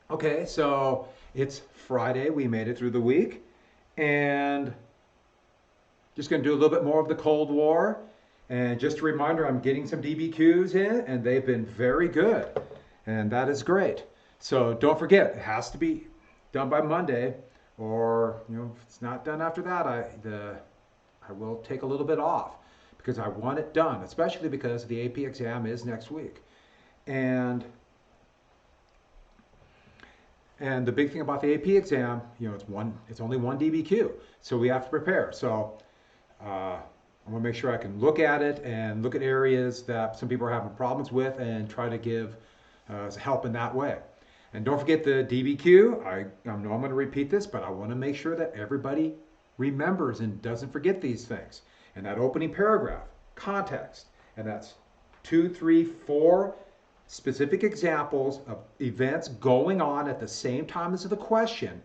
Okay, so it's Friday. We made it through the week. And just going to do a little bit more of the Cold War. And just a reminder, I'm getting some DBQs in, and they've been very good. And that is great. So don't forget, it has to be done by Monday, or if it's not done after that, I will take a little bit off because I want it done, especially because the AP exam is next week. And and the big thing about the AP exam, it's only one DBQ, so we have to prepare. So I want to make sure I can look at it and look at areas that some people are having problems with and try to give help in that way. And don't forget the DBQ. I know I'm going to repeat this, but I want to make sure that everybody remembers and doesn't forget these things. And that opening paragraph, context, and that's 2, 3, 4 specific examples of events going on at the same time as the question,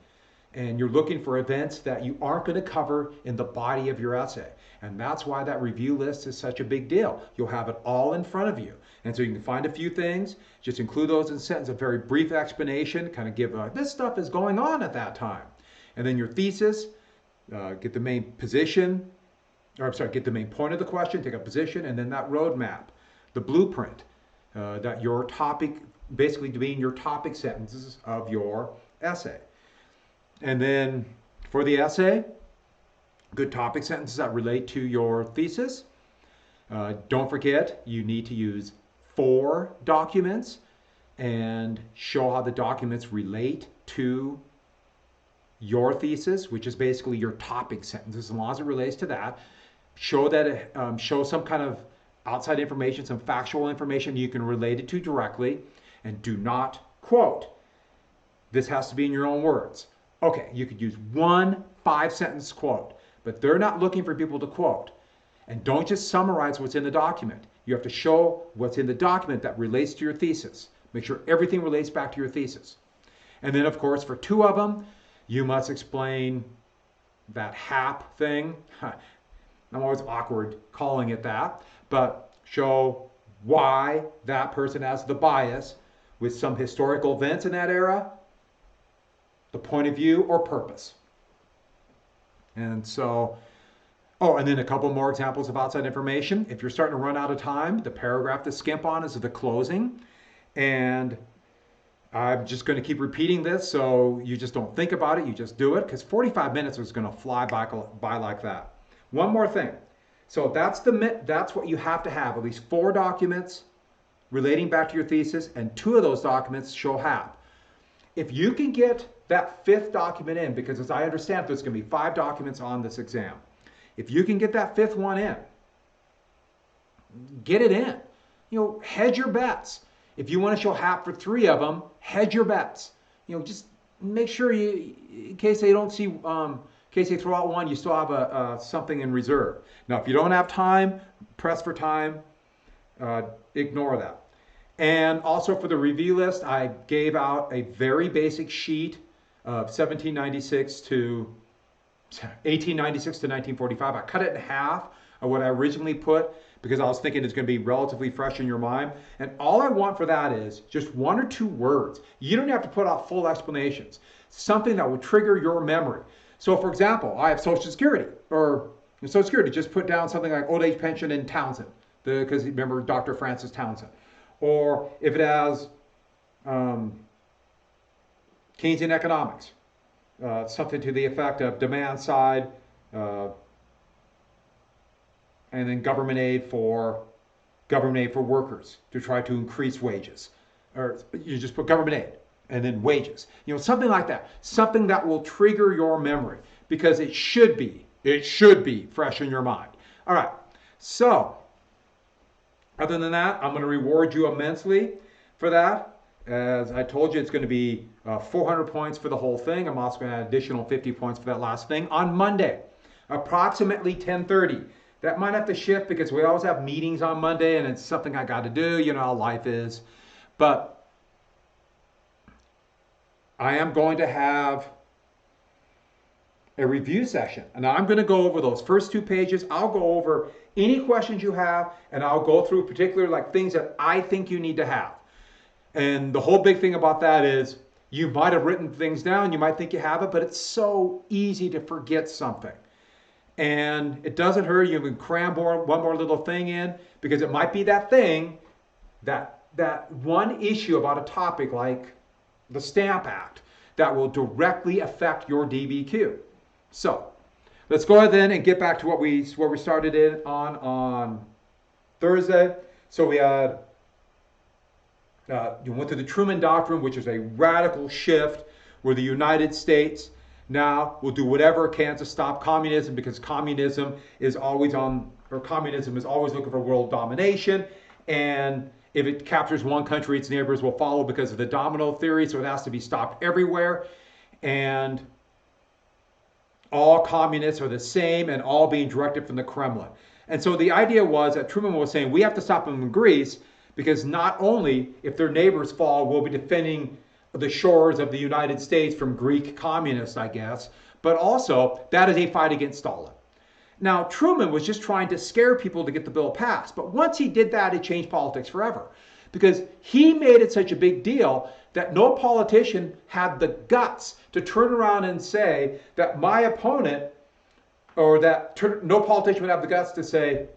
and you're looking for events that you aren't going to cover in the body of your essay. And that's why that review list is such a big deal. You'll have it all in front of you. And so you can find a few things, just include those in a sentence, a very brief explanation, kind of give this stuff is going on at that time. And then your thesis, get the main position, or I'm sorry, get the main point of the question, take a position, and then that roadmap, the blueprint, that your topic, basically being your topic sentences of your essay. And then for the essay, good topic sentences that relate to your thesis. Don't forget, you need to use 4 documents and show how the documents relate to your thesis, which is basically your topic sentences, as long as it relates to that. Show that show some kind of outside information, some factual information you can relate it to directly, and do not quote. This has to be in your own words. Okay, you could use one 5-sentence quote, but they're not looking for people to quote. And don't just summarize what's in the document. You have to show what's in the document that relates to your thesis. Make sure everything relates back to your thesis. And then, of course, for 2 of them, you must explain that HAP thing. I'm always awkward calling it that, but show why that person has the bias with some historical events in that era, the point of view, or purpose. And so, and then a couple more examples of outside information. If you're starting to run out of time, the paragraph to skimp on is the closing. And I'm just going to keep repeating this so you just don't think about it, you just do it, because 45 minutes is going to fly by like that. One more thing. So that's what you have to have, at least 4 documents relating back to your thesis, and 2 of those documents show HAP. If you can get that 5th document in, because as I understand, there's going to be 5 documents on this exam. If you can get that 5th one in, get it in. Hedge your bets. If you want to show HAP for 3 of them, hedge your bets. Just make sure in case they don't see, in case they throw out one, you still have something in reserve. Now, if you don't have time, press for time, ignore that. And also for the review list, I gave out a very basic sheet of 1896 to 1945. I cut it in half of what I originally put because I was thinking it's going to be relatively fresh in your mind. And all I want for that is just 1 or 2 words. You don't have to put out full explanations. Something that would trigger your memory. So for example, I have Social Security, or Social Security, just put down something like old age pension in Townsend, because remember Dr. Francis Townsend. Or if it has Keynesian economics, something to the effect of demand side, and then government aid for workers to try to increase wages. Or you just put government aid and then wages. Something like that. Something that will trigger your memory, because it should be fresh in your mind. All right. So, other than that, I'm going to reward you immensely for that. As I told you, it's going to be 400 points for the whole thing. I'm also going to add additional 50 points for that last thing on Monday, approximately 10:30. That might have to shift because we always have meetings on Monday, and it's something I got to do. You know how life is. But I am going to have a review session, and I'm going to go over those first 2 pages. I'll go over any questions you have, and I'll go through particular things that I think you need to have. And the whole big thing about that is You might have written things down, you might think you have it, but it's so easy to forget something. And it doesn't hurt. You can cram one more little thing in, because it might be that thing, that one issue about a topic like the Stamp Act that will directly affect your DBQ. So let's go ahead then and get back to where we started in on Thursday. So we had you went through the Truman Doctrine, which is a radical shift where the United States now will do whatever it can to stop communism, because communism is always looking for world domination, and if it captures one country, its neighbors will follow because of the domino theory, so it has to be stopped everywhere. And all communists are the same and all being directed from the Kremlin. And so the idea was that Truman was saying we have to stop them in Greece, because not only if their neighbors fall, we'll be defending the shores of the United States from Greek communists, I guess, but also that is a fight against Stalin. Now, Truman was just trying to scare people to get the bill passed. But once he did that, it changed politics forever, because he made it such a big deal that no politician had the guts to turn around and say that my opponent, or that no politician would have the guts to say,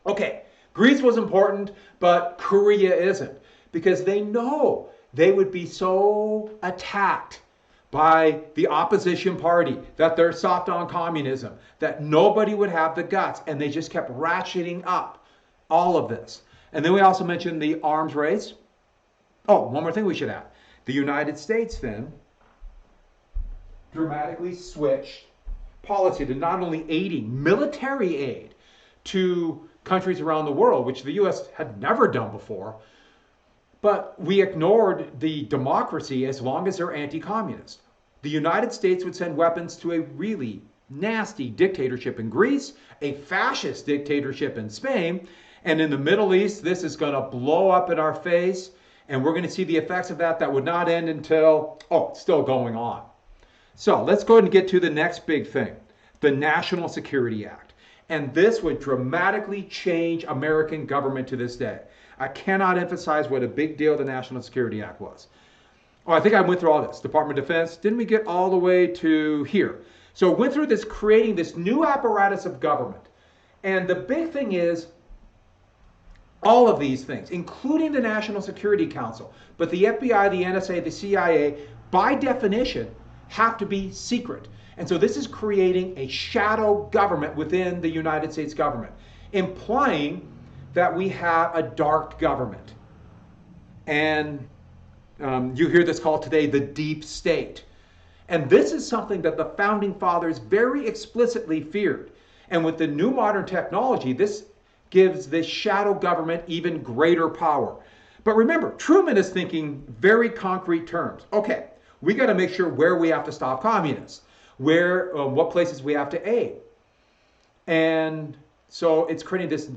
okay, Greece was important, but Korea isn't, because they know they would be so attacked by the opposition party that they're soft on communism, that nobody would have the guts, and they just kept ratcheting up all of this. And then we also mentioned the arms race. Oh, one more thing we should add. The United States then dramatically switched policy to not only aiding military aid to countries around the world, which the US had never done before, but we ignored the democracy as long as they're anti-communist. The United States would send weapons to a really nasty dictatorship in Greece, a fascist dictatorship in Spain, and in the Middle East, this is going to blow up in our face, and we're going to see the effects of that would not end until, it's still going on. So let's go ahead and get to the next big thing, the National Security Act. And this would dramatically change American government to this day. I cannot emphasize what a big deal the National Security Act was. I think I went through all this. Department of Defense, didn't we get all the way to here? So went through this, creating this new apparatus of government. And the big thing is, all of these things, including the National Security Council, but the FBI, the NSA, the CIA, by definition, have to be secret. And so this is creating a shadow government within the United States government, implying that we have a dark government. And you hear this called today the deep state. And this is something that the founding fathers very explicitly feared. And with the new modern technology, this gives this shadow government even greater power. But remember, Truman is thinking very concrete terms. Okay, we got to make sure where we have to stop communists, what places we have to aid. And so it's creating this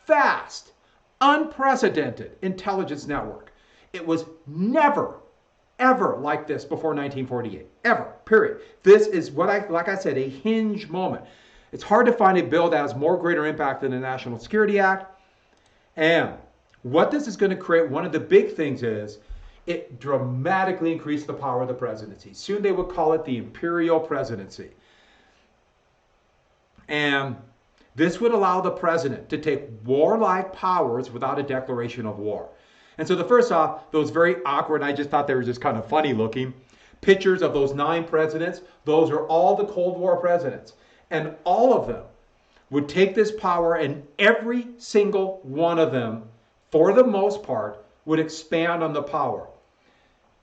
vast, unprecedented intelligence network. It was never, ever like this before 1948, ever, period. This is like I said, a hinge moment. It's hard to find a bill that has more greater impact than the National Security Act. And what this is going to create, one of the big things is, it dramatically increased the power of the presidency. Soon they would call it the Imperial Presidency. And this would allow the president to take warlike powers without a declaration of war. And so the first off, those very awkward, I just thought they were just kind of funny looking, pictures of those 9 presidents, those are all the Cold War presidents. And all of them would take this power, and every single one of them, for the most part, would expand on the power.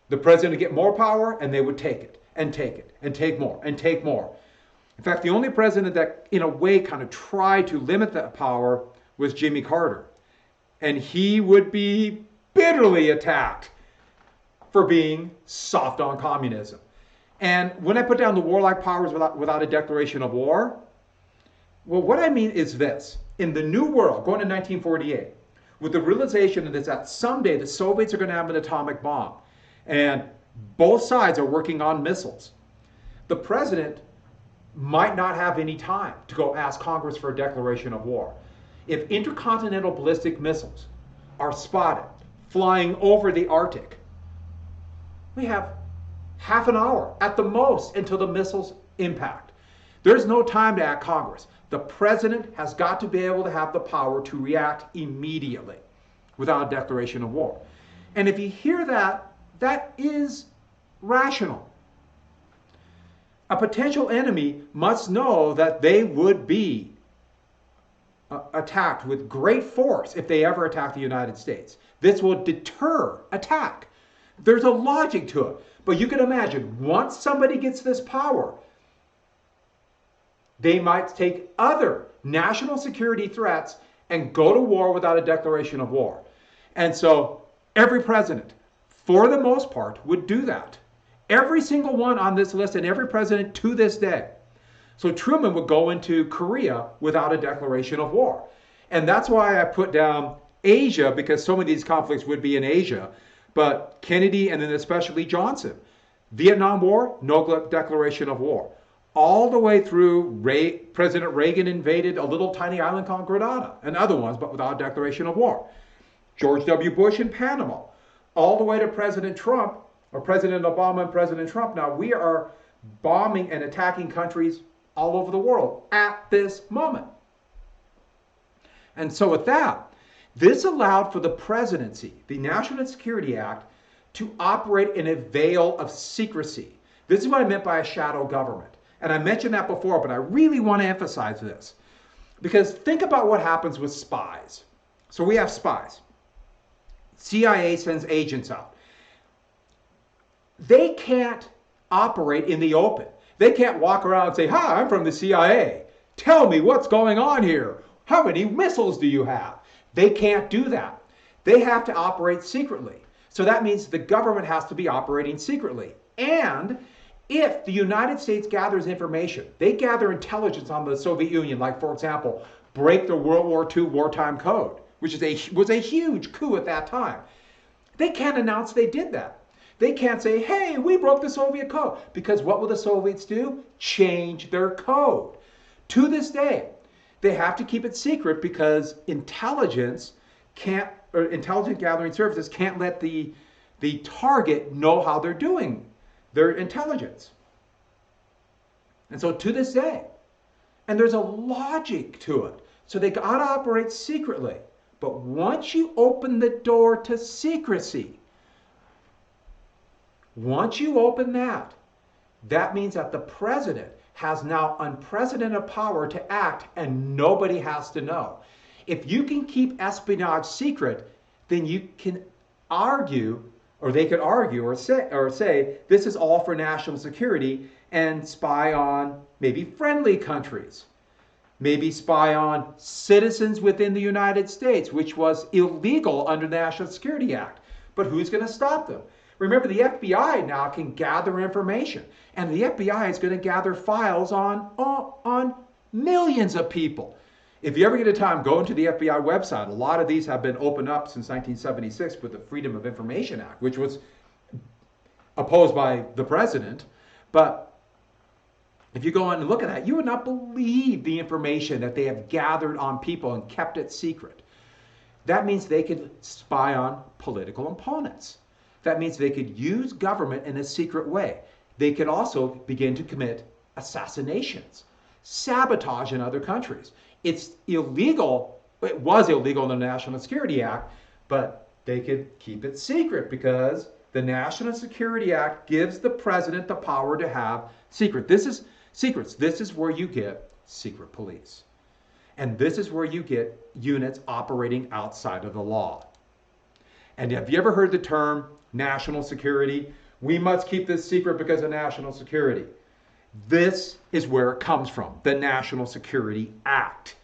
The president would get more power, and they would take it, and take it, and take more, and take more. In fact, the only president that, in a way, kind of tried to limit that power was Jimmy Carter. And he would be bitterly attacked for being soft on communism. And when I put down the warlike powers without a declaration of war, well, what I mean is this. In the new world, going to 1948, with the realization that someday the Soviets are going to have an atomic bomb, and both sides are working on missiles, the president might not have any time to go ask Congress for a declaration of war. If intercontinental ballistic missiles are spotted flying over the Arctic, We have half an hour at the most until the missiles impact. There's no time to act Congress. The president has got to be able to have the power to react immediately without a declaration of war. And if you hear that, that is rational. A potential enemy must know that they would be attacked with great force if they ever attack the United States. This will deter attack. There's a logic to it. But you can imagine, once somebody gets this power, they might take other national security threats and go to war without a declaration of war. And so every president, for the most part, would do that. Every single one on this list and every president to this day. So Truman would go into Korea without a declaration of war. And that's why I put down Asia, because so many of these conflicts would be in Asia. But Kennedy and then especially Johnson. Vietnam War, no declaration of war. All the way through, President Reagan invaded a little tiny island called Grenada and other ones, but without a declaration of war. George W. Bush in Panama. All the way to President Trump, or President Obama and President Trump. Now, we are bombing and attacking countries all over the world at this moment. And so with that, this allowed for the presidency, the National Security Act, to operate in a veil of secrecy. This is what I meant by a shadow government. And I mentioned that before, but I really want to emphasize this. Because think about what happens with spies. So we have spies. CIA sends agents out. They can't operate in the open. They can't walk around and say, "Hi, I'm from the CIA. Tell me what's going on here. How many missiles do you have?" They can't do that. They have to operate secretly. So that means the government has to be operating secretly. And if the United States gathers information, they gather intelligence on the Soviet Union, like, for example, break the World War II wartime code, which was a huge coup at that time. They can't announce they did that. They can't say, "Hey, we broke the Soviet code," because what will the Soviets do? Change their code. To this day, they have to keep it secret because intelligence gathering services can't let the target know how they're doing their intelligence. And so to this day, and there's a logic to it. So they gotta operate secretly. But once you open the door to secrecy, once you open that, that means that the president has now unprecedented power to act and nobody has to know. If you can keep espionage secret, then you can argue, or they could argue or say this is all for national security and spy on maybe friendly countries. Maybe spy on citizens within the United States, which was illegal under the National Security Act. But who's going to stop them? Remember, the FBI now can gather information, and the FBI is going to gather files on millions of people. If you ever get a time, go into the FBI website. A lot of these have been opened up since 1976 with the Freedom of Information Act, which was opposed by the president. But if you go in and look at that, you would not believe the information that they have gathered on people and kept it secret. That means they could spy on political opponents. That means they could use government in a secret way. They could also begin to commit assassinations, sabotage in other countries. It's illegal. It was illegal in the National Security Act, but they could keep it secret because the National Security Act gives the president the power to have secrets. This is where you get secret police. And this is where you get units operating outside of the law. And have you ever heard the term national security? We must keep this secret because of national security. This is where it comes from, the National Security Act.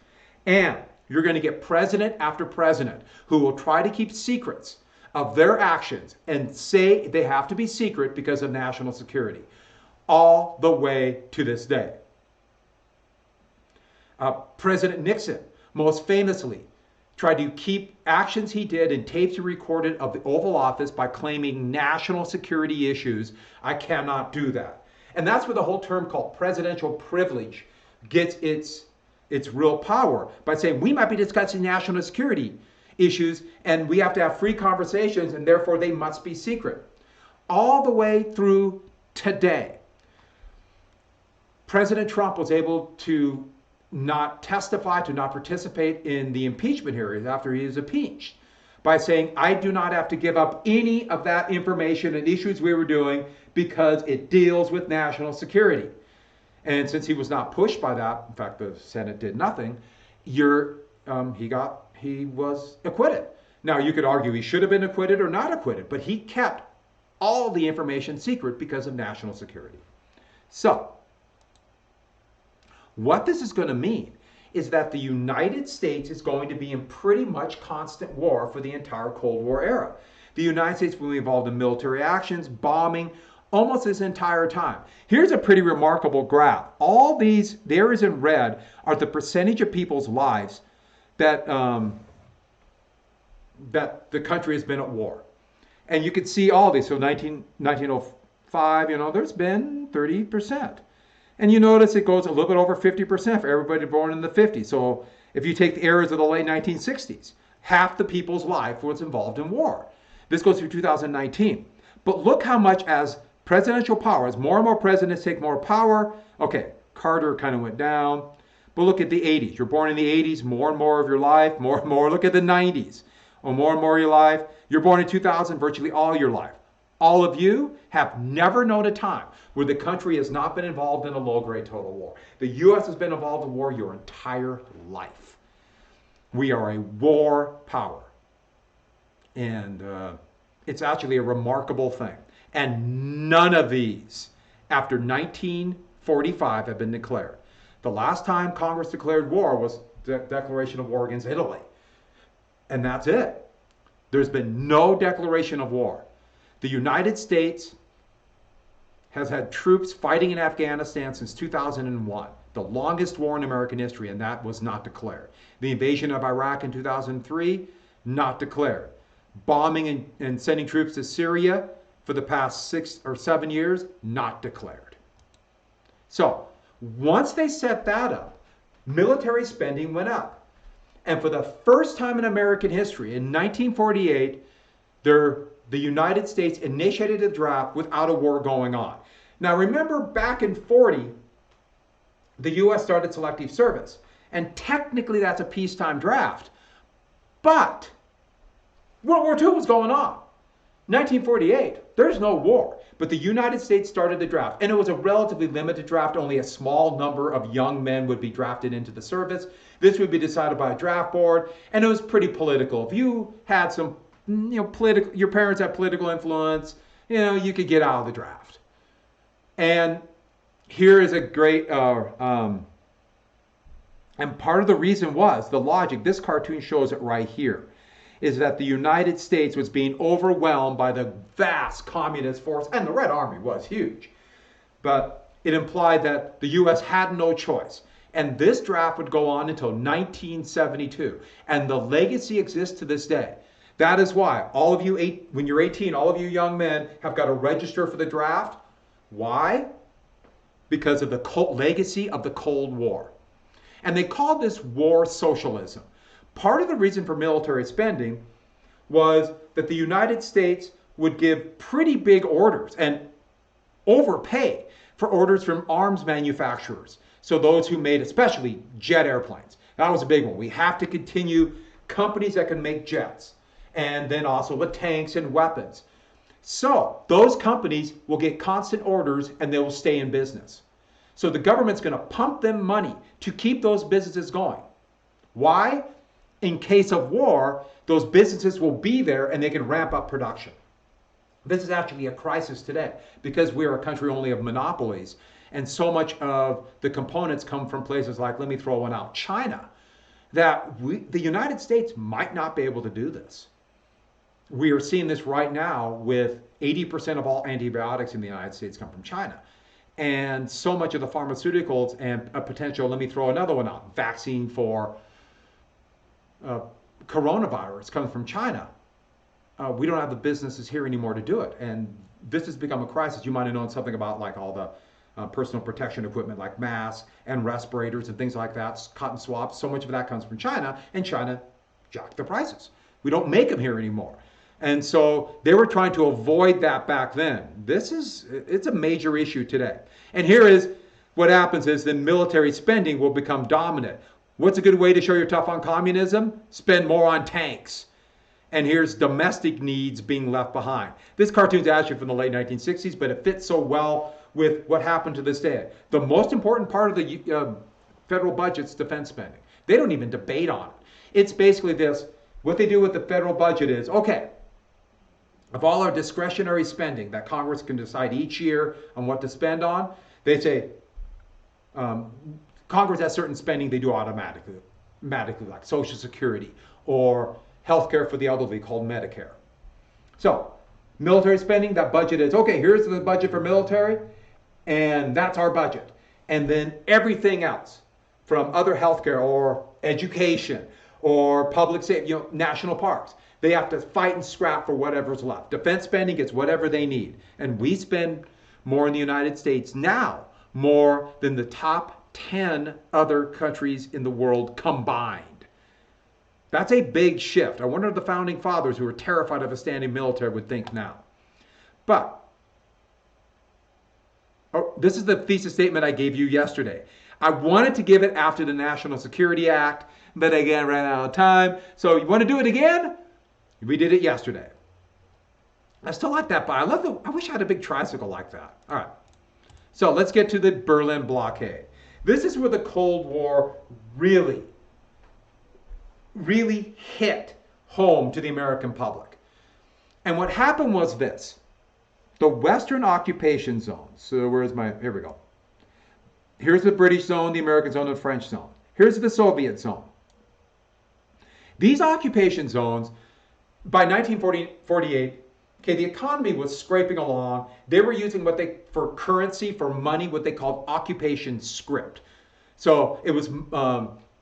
And you're going to get president after president who will try to keep secrets of their actions and say they have to be secret because of national security, all the way to this day. President Nixon, most famously, tried to keep actions he did and tapes he recorded of the Oval Office by claiming national security issues. I cannot do that. And that's where the whole term called presidential privilege gets its real power, by saying we might be discussing national security issues and we have to have free conversations and therefore they must be secret. all the way through today. President Trump was able to not testify, to not participate in the impeachment hearings after he was impeached by saying, I do not have to give up any of that information and issues we were doing because it deals with national security. And since he was not pushed by that, in fact, the Senate did nothing, he was acquitted. Now, you could argue he should have been acquitted or not acquitted, but he kept all the information secret because of national security. So, what this is going to mean is that the United States is going to be in pretty much constant war for the entire Cold War era. The United States will be involved in military actions, bombing, almost this entire time. Here's a pretty remarkable graph. All these, the areas in red, are the percentage of people's lives that the country has been at war. And you can see all these. So 1905, there's been 30%. And you notice it goes a little bit over 50% for everybody born in the 50s. So if you take the eras of the late 1960s, half the people's life was involved in war. This goes through 2019. But look how much as presidential power, as more and more presidents take more power, okay, Carter kind of went down, but look at the 80s. You're born in the 80s, more and more of your life, more and more. Look at the 90s, or more and more of your life. You're born in 2000, virtually all your life. All of you have never known a time where the country has not been involved in a low-grade total war. The U.S. has been involved in war your entire life. We are a war power. And it's actually a remarkable thing. And none of these, after 1945, have been declared. The last time Congress declared war was the declaration of war against Italy. And that's it. There's been no declaration of war. The United States has had troops fighting in Afghanistan since 2001, the longest war in American history, and that was not declared. The invasion of Iraq in 2003, not declared. Bombing and sending troops to Syria for the past 6 or 7 years, not declared. So, once they set that up, military spending went up. And for the first time in American history, in 1948, the United States initiated a draft without a war going on. Now remember, back in 40, the U.S. started Selective Service. And technically that's a peacetime draft. But World War II was going on. 1948, there's no war. But the United States started the draft. And it was a relatively limited draft. Only a small number of young men would be drafted into the service. This would be decided by a draft board. And it was pretty political. If you had some your parents had political influence, you could get out of the draft. And here is a great, and part of the reason was the logic, this cartoon shows it right here, is that the United States was being overwhelmed by the vast communist force, and the Red Army was huge. But it implied that the U.S. had no choice. And this draft would go on until 1972. And the legacy exists to this day. That is why all of you, when you're 18, all of you young men have got to register for the draft. Why? Because of the legacy of the Cold War. And they called this war socialism. Part of the reason for military spending was that the United States would give pretty big orders and overpay for orders from arms manufacturers. So those who made especially jet airplanes. That was a big one. We have to continue companies that can make jets. And then also with tanks and weapons. So those companies will get constant orders and they will stay in business. So the government's going to pump them money to keep those businesses going. Why? In case of war, those businesses will be there and they can ramp up production. This is actually a crisis today because we're a country only of monopolies. And so much of the components come from places like, let me throw one out, China, that the United States might not be able to do this. We are seeing this right now with 80% of all antibiotics in the United States come from China. And so much of the pharmaceuticals and a potential, let me throw another one out, vaccine for coronavirus comes from China. We don't have the businesses here anymore to do it. And this has become a crisis. You might have known something about like all the personal protection equipment like masks and respirators and things like that, cotton swabs. So much of that comes from China, and China jacked the prices. We don't make them here anymore. And so they were trying to avoid that back then. It's a major issue today. And here is what happens is then military spending will become dominant. What's a good way to show you're tough on communism? Spend more on tanks. And here's domestic needs being left behind. This cartoon's actually from the late 1960s, but it fits so well with what happened to this day. The most important part of the federal budget's defense spending. They don't even debate on it. It's basically this. What they do with the federal budget is, okay, of all our discretionary spending that Congress can decide each year on what to spend on, they say Congress has certain spending they do automatically, like Social Security or health care for the elderly called Medicare. So military spending, that budget is, okay, here's the budget for military, and that's our budget. And then everything else from other healthcare or education or public safety, national parks, they have to fight and scrap for whatever's left. Defense spending gets whatever they need. And we spend more in the United States now, more than the top 10 other countries in the world combined. That's a big shift. I wonder if the founding fathers who were terrified of a standing military would think now. But this is the thesis statement I gave you yesterday. I wanted to give it after the National Security Act, but again, ran out of time. So you want to do it again? We did it yesterday. I still like that, but I wish I had a big tricycle like that. All right. So let's get to the Berlin blockade. This is where the Cold War really hit home to the American public. And what happened was this. The Western occupation zone. So here we go. Here's the British zone, the American zone, and the French zone. Here's the Soviet zone. These occupation zones, by 1948, okay, the economy was scraping along. They were using for currency, for money, what they called occupation script. So it was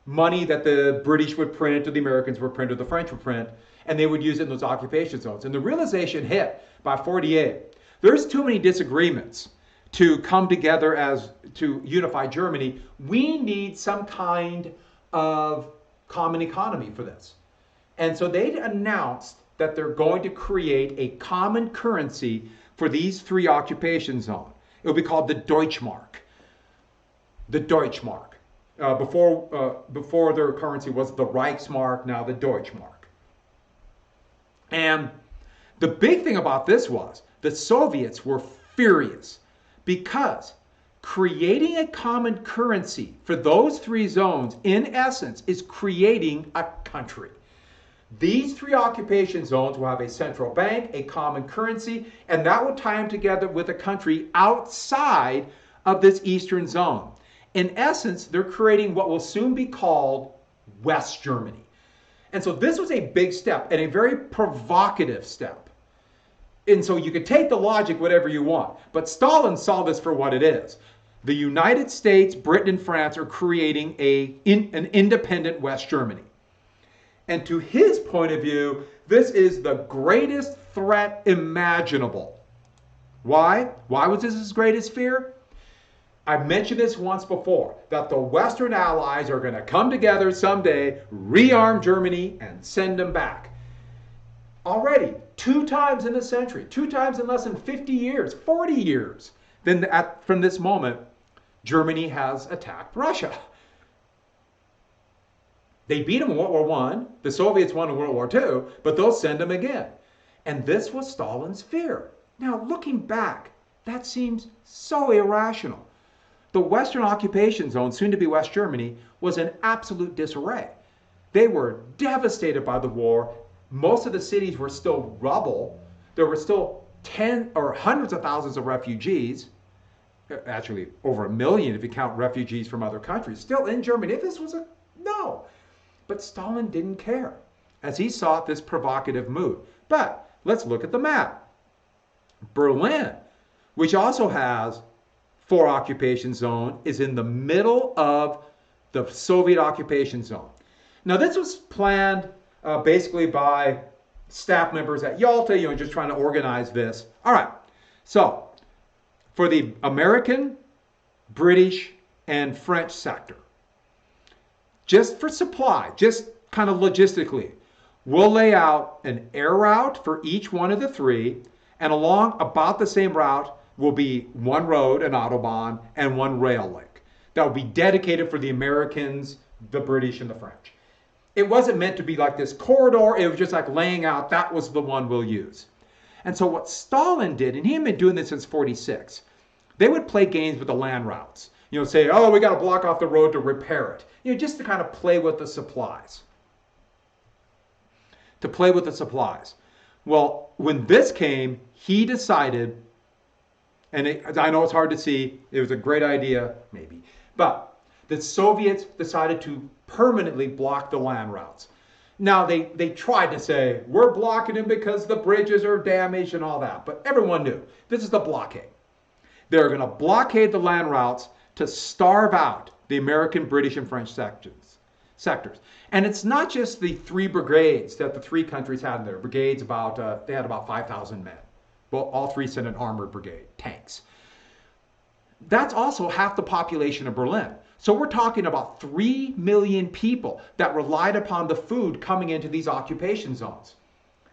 money that the British would print, or the Americans would print, or the French would print, and they would use it in those occupation zones. And the realization hit by 48. There's too many disagreements to come together to unify Germany. We need some kind of common economy for this. And so they announced that they're going to create a common currency for these three occupation zones. It will be called the Deutschmark. The Deutschmark. Before their currency was the Reichsmark, now the Deutschmark. And the big thing about this was the Soviets were furious because creating a common currency for those three zones, in essence, is creating a country. These three occupation zones will have a central bank, a common currency, and that will tie them together with a country outside of this eastern zone. In essence, they're creating what will soon be called West Germany. And so this was a big step and a very provocative step. And so you could take the logic whatever you want, but Stalin saw this for what it is. The United States, Britain, and France are creating an independent West Germany. And to his point of view, this is the greatest threat imaginable. Why? Why was this his greatest fear? I've mentioned this once before, that the Western allies are going to come together someday, rearm Germany, and send them back. Already, 2 times in a century, 2 times in less than 50 years, 40 years, from this moment, Germany has attacked Russia. They beat them in World War I, the Soviets won in World War II, but they'll send them again. And this was Stalin's fear. Now, looking back, that seems so irrational. The Western occupation zone, soon to be West Germany, was in absolute disarray. They were devastated by the war. Most of the cities were still rubble. There were still hundreds of thousands of refugees, actually over 1 million if you count refugees from other countries, still in Germany. If this was no. But Stalin didn't care, as he sought this provocative move. But let's look at the map. Berlin, which also has 4 occupation zones, is in the middle of the Soviet occupation zone. Now this was planned basically by staff members at Yalta, just trying to organize this. All right, so for the American, British, and French sector, just for supply, just kind of logistically, we'll lay out an air route for each one of the three, and along about the same route will be one road, an Autobahn, and one rail link that will be dedicated for the Americans, the British, and the French. It wasn't meant to be like this corridor. It was just like laying out, that was the one we'll use. And so what Stalin did, and he had been doing this since 46, they would play games with the land routes. Say, oh, we got to block off the road to repair it. Just to kind of play with the supplies. Well, when this came, he decided, and I know it's hard to see, it was a great idea, maybe, but the Soviets decided to permanently block the land routes. Now, they tried to say, we're blocking them because the bridges are damaged and all that, but everyone knew, this is the blockade. They're going to blockade the land routes to starve out the American, British, and French sectors. And it's not just the three brigades that the three countries had in there. Brigades they had about 5,000 men. Well, all three sent an armored brigade, tanks. That's also half the population of Berlin. So we're talking about 3 million people that relied upon the food coming into these occupation zones.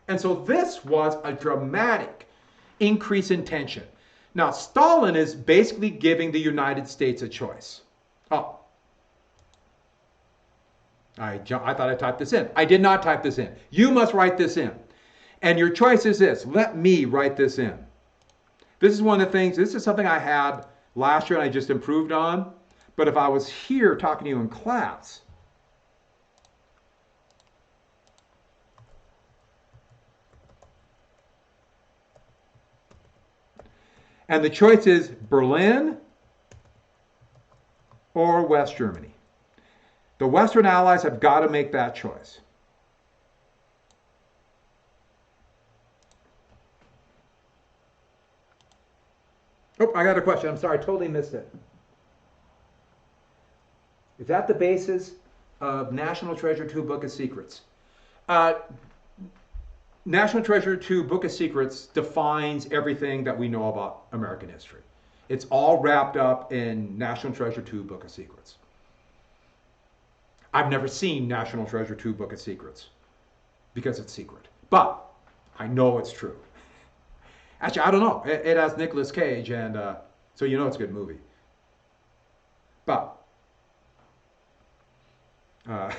And so this was a dramatic increase in tension. Now, Stalin is basically giving the United States a choice. Oh, I thought I typed this in. I did not type this in. You must write this in. And your choice is this. Let me write this in. This is one of the things, this is something I had last year and I just improved on. But if I was here talking to you in class, and the choice is Berlin or West Germany. The Western Allies have got to make that choice. Oh, I got a question. I'm sorry, I totally missed it. Is that the basis of National Treasure 2 Book of Secrets? National Treasure 2 Book of Secrets defines everything that we know about American history. It's all wrapped up in National Treasure 2 Book of Secrets. I've never seen National Treasure 2 Book of Secrets because it's secret. But I know it's true. Actually, I don't know. It has Nicolas Cage, and so you know it's a good movie. But I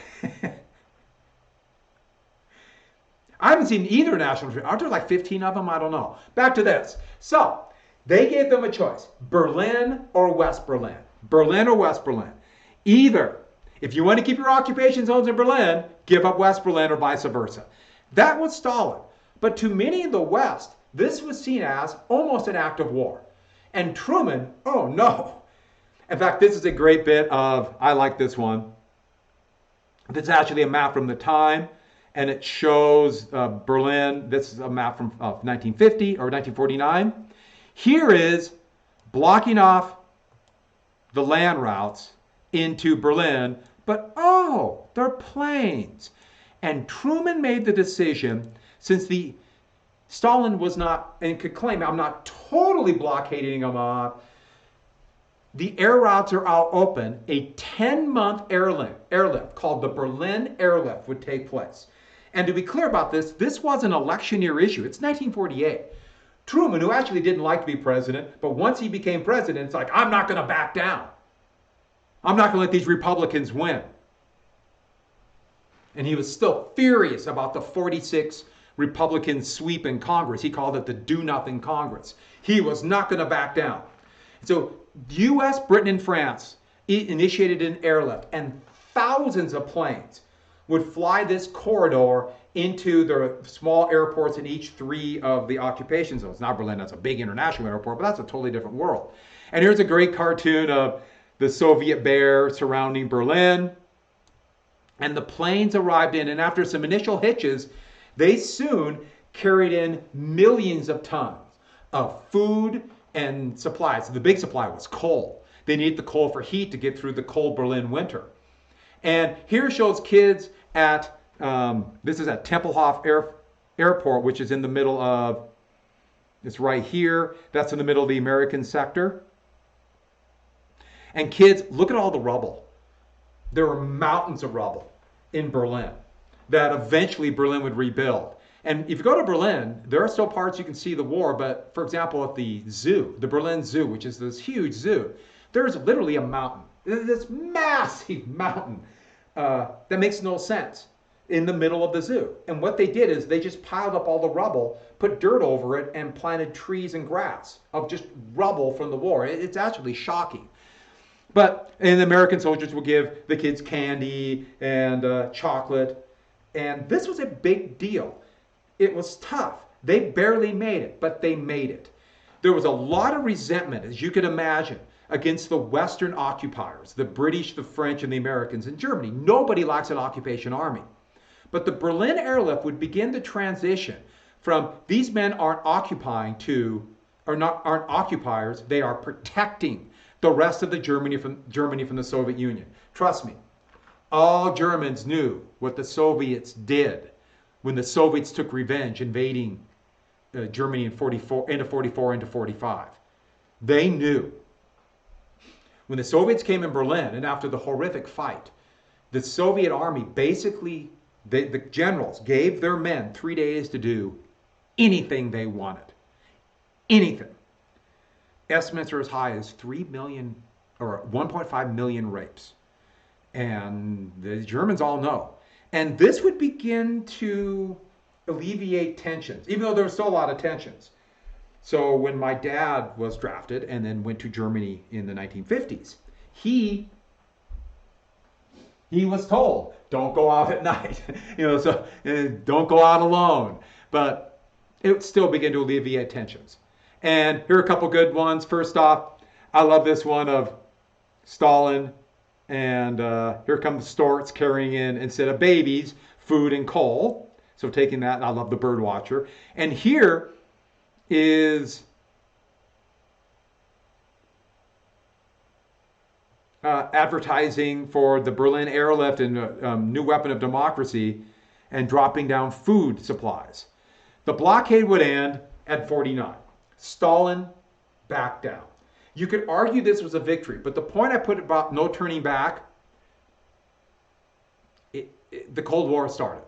haven't seen either National Treasure. Aren't there like 15 of them? I don't know. Back to this. So they gave them a choice. Berlin or West Berlin. Berlin or West Berlin. Either, if you want to keep your occupation zones in Berlin, give up West Berlin or vice versa. That was Stalin. But to many in the West, this was seen as almost an act of war. And Truman, oh no. In fact, this is a great bit of, I like this one. This is actually a map from the time, and it shows Berlin. This is a map from 1950 or 1949. Here is blocking off the land routes into Berlin, but oh, they're planes. And Truman made the decision, since Stalin was not, and could claim, I'm not totally blockading them off, the air routes are out open, a 10-month airlift called the Berlin Airlift would take place. And to be clear about this, this was an election year issue. It's 1948. Truman, who actually didn't like to be president, but once he became president, it's like, I'm not going to back down. I'm not going to let these Republicans win. And he was still furious about the 46 Republican sweep in Congress. He called it the do-nothing Congress. He was not going to back down. So U.S., Britain, and France initiated an airlift, and thousands of planes would fly this corridor into the small airports in each three of the occupation zones. Now Berlin, that's a big international airport, but that's a totally different world. And here's a great cartoon of the Soviet bear surrounding Berlin. And the planes arrived in, and after some initial hitches, they soon carried in millions of tons of food and supplies. The big supply was coal. They needed the coal for heat to get through the cold Berlin winter. And here shows kids at, this is at Tempelhof Airport, which is in the middle of, it's right here. That's in the middle of the American sector. And kids, look at all the rubble. There were mountains of rubble in Berlin. that eventually Berlin would rebuild. And if you go to Berlin, there are still parts you can see the war, but for example, at the zoo, the Berlin Zoo, which is this huge zoo, there's literally a mountain, this massive mountain that makes no sense in the middle of the zoo. And what they did is they just piled up all the rubble, put dirt over it, and planted trees and grass of just rubble from the war. It's actually shocking. And the American soldiers will give the kids candy and chocolate. And this was a big deal. It was tough. They barely made it, but they made it. There was a lot of resentment, as you can imagine, against the Western occupiers, the British, the French, and the Americans in Germany. Nobody likes an occupation army. But the Berlin Airlift would begin to transition from these men aren't occupying to, aren't occupiers, they are protecting the rest of the Germany from the Soviet Union. Trust me, all Germans knew what the Soviets did when the Soviets took revenge invading Germany in 44, into 44, into 45. They knew. When the Soviets came in Berlin, and after the horrific fight, the Soviet army basically, the generals gave their men 3 days to do anything they wanted. Anything. Estimates are as high as 3 million or 1.5 million rapes. And the Germans all know. And this would begin to alleviate tensions, even though there was still a lot of tensions. So when my dad was drafted and then went to Germany in the 1950s, he was told, don't go out at night, so don't go out alone. But it still began to alleviate tensions. And here are a couple good ones. First off, I love this one of Stalin. And here come the storks carrying in, instead of babies, food and coal. So taking that, and I love the bird watcher. And here is advertising for the Berlin Airlift and new weapon of democracy and dropping down food supplies. The blockade would end at 49. Stalin backed down. You could argue this was a victory, but the point I put about no turning back, the Cold War started.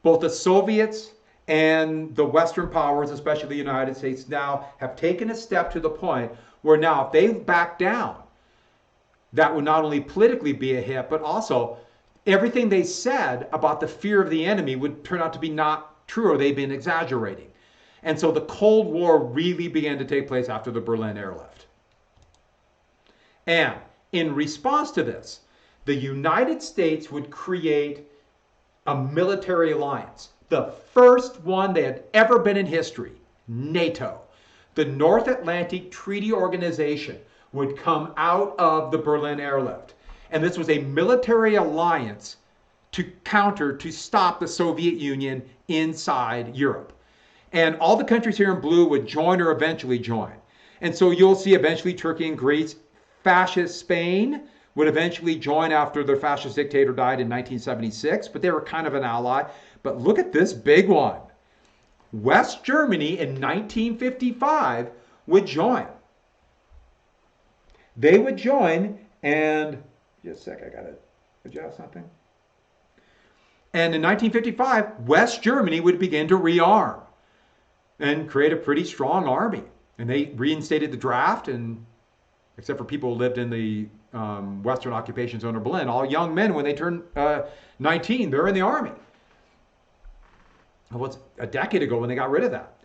Both the Soviets and the Western powers, especially the United States, now have taken a step to the point where now if they back down, that would not only politically be a hit, but also everything they said about the fear of the enemy would turn out to be not true, or they've been exaggerating. And so the Cold War really began to take place after the Berlin Airlift. And in response to this, the United States would create a military alliance, the first one that had ever been in history, NATO. The North Atlantic Treaty Organization would come out of the Berlin Airlift. And this was a military alliance to stop the Soviet Union inside Europe. And all the countries here in blue would join or eventually join. And so you'll see eventually Turkey and Greece. Fascist Spain would eventually join after their fascist dictator died in 1976, but they were kind of an ally. But look at this big one. West Germany in 1955 would join. They would join, and just a sec, I gotta adjust something. And in 1955, West Germany would begin to rearm and create a pretty strong army. And they reinstated the draft, and except for people who lived in the Western occupation zone of Berlin, all young men, when they turn 19, they're in the army. It was a decade ago when they got rid of that.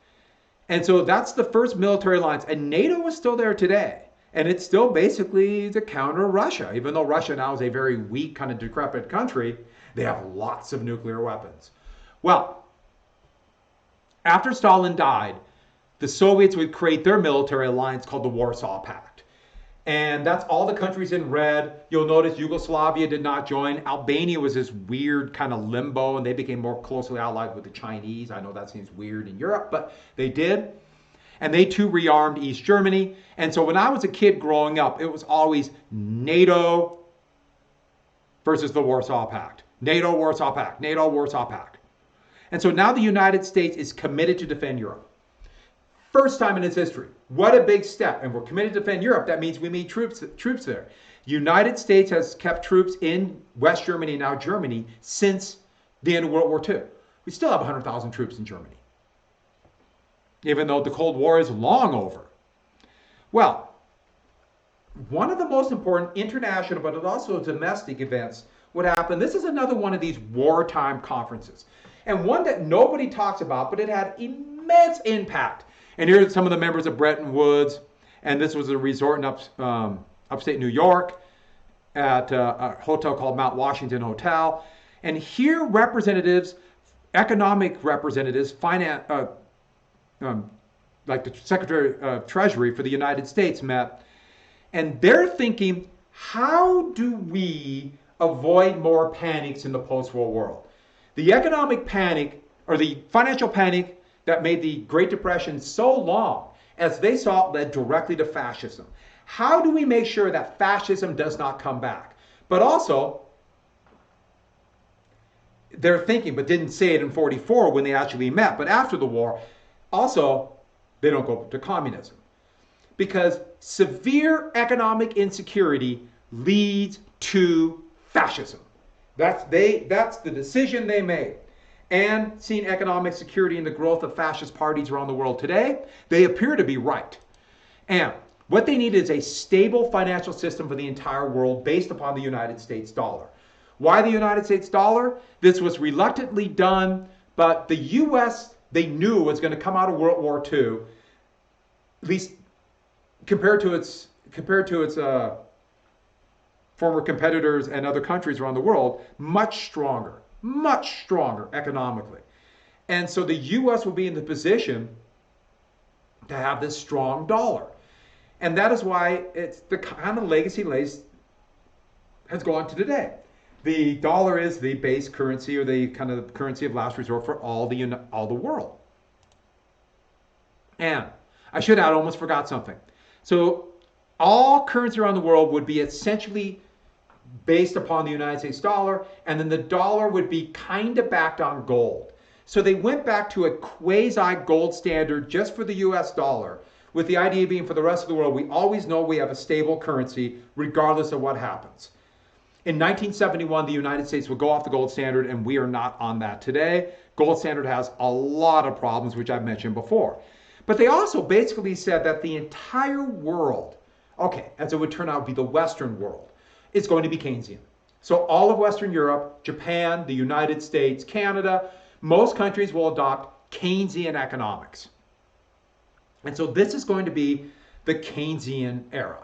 And so that's the first military alliance. And NATO is still there today. And it's still basically to counter Russia. Even though Russia now is a very weak, kind of decrepit country, they have lots of nuclear weapons. Well, after Stalin died, the Soviets would create their military alliance called the Warsaw Pact. And that's all the countries in red. You'll notice Yugoslavia did not join. Albania was this weird kind of limbo, and they became more closely allied with the Chinese. I know that seems weird in Europe, but they did. And they too rearmed East Germany. And so when I was a kid growing up, it was always NATO versus the Warsaw Pact. NATO, Warsaw Pact. NATO, Warsaw Pact. And so now the United States is committed to defend Europe. First time in its history. What a big step. And we're committed to defend Europe. That means we need troops there. United States has kept troops in West Germany, now Germany, since the end of World War II. We still have 100,000 troops in Germany, even though the Cold War is long over. Well, one of the most important international, but also domestic events would happen. This is another one of these wartime conferences, and one that nobody talks about, but it had immense impact. And here are some of the members of Bretton Woods, and this was a resort in upstate New York at a hotel called Mount Washington Hotel. And here representatives, economic representatives, finance, like the Secretary of Treasury for the United States met, and they're thinking, how do we avoid more panics in the post-war world? The economic panic, or the financial panic that made the Great Depression so long, as they saw it, led directly to fascism. How do we make sure that fascism does not come back? But also, they're thinking, but didn't say it in 44 when they actually met, but after the war, also, they don't go to communism. Because severe economic insecurity leads to fascism. That's the decision they made. And seeing economic security and the growth of fascist parties around the world today, they appear to be right. And what they need is a stable financial system for the entire world based upon the United States dollar. Why the United States dollar? This was reluctantly done, but the U.S., they knew, was going to come out of World War II, at least compared to its former competitors and other countries around the world, much stronger economically. And so the U.S. will be in the position to have this strong dollar. And that is why it's the kind of legacy has gone to today. The dollar is the base currency, or the kind of currency of last resort for all the world. And I should add, I almost forgot something. So all currency around the world would be essentially based upon the United States dollar, and then the dollar would be kind of backed on gold. So they went back to a quasi-gold standard just for the US dollar, with the idea being for the rest of the world, we always know we have a stable currency regardless of what happens. In 1971, the United States would go off the gold standard, and we are not on that today. Gold standard has a lot of problems, which I've mentioned before. But they also basically said that the entire world, okay, as it would turn out, be the Western world, is going to be Keynesian. So all of Western Europe, Japan, the United States, Canada, most countries will adopt Keynesian economics. And so this is going to be the Keynesian era.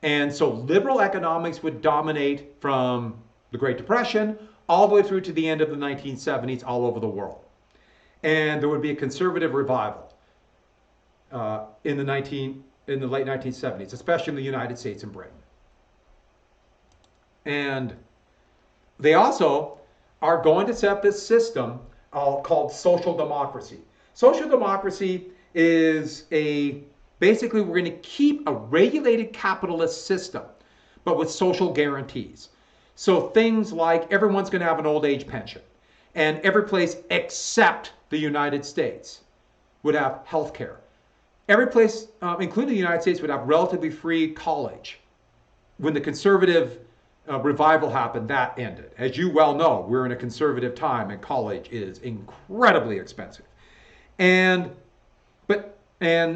And so liberal economics would dominate from the Great Depression all the way through to the end of the 1970s all over the world. And there would be a conservative revival in the late 1970s, especially in the United States and Britain. And they also are going to set up this system called social democracy. Social democracy is basically we're going to keep a regulated capitalist system, but with social guarantees. So things like everyone's going to have an old age pension, and every place except the United States would have health care. Every place, including the United States, would have relatively free college. When the conservative revival happened, that ended. As you well know, we're in a conservative time, and college is incredibly expensive. And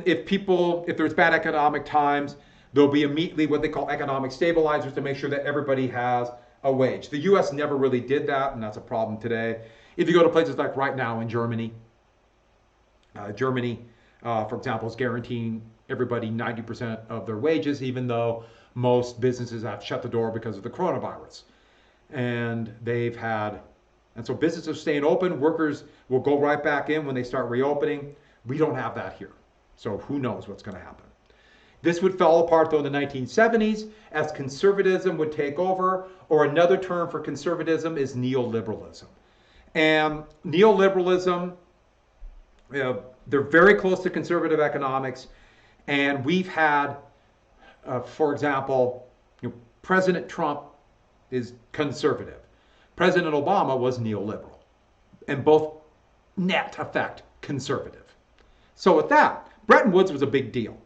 if there's bad economic times, there'll be immediately what they call economic stabilizers to make sure that everybody has a wage. The U.S. never really did that, and that's a problem today. If you go to places like right now in Germany, for example, is guaranteeing everybody 90% of their wages, even though most businesses have shut the door because of the coronavirus. And so businesses are staying open, workers will go right back in when they start reopening. We don't have that here. So who knows what's going to happen. This would fall apart though in the 1970s as conservatism would take over, or another term for conservatism is neoliberalism. And neoliberalism, they're very close to conservative economics, and we've had, for example, President Trump is conservative. President Obama was neoliberal, and both net effect conservative. So with that, Bretton Woods was a big deal.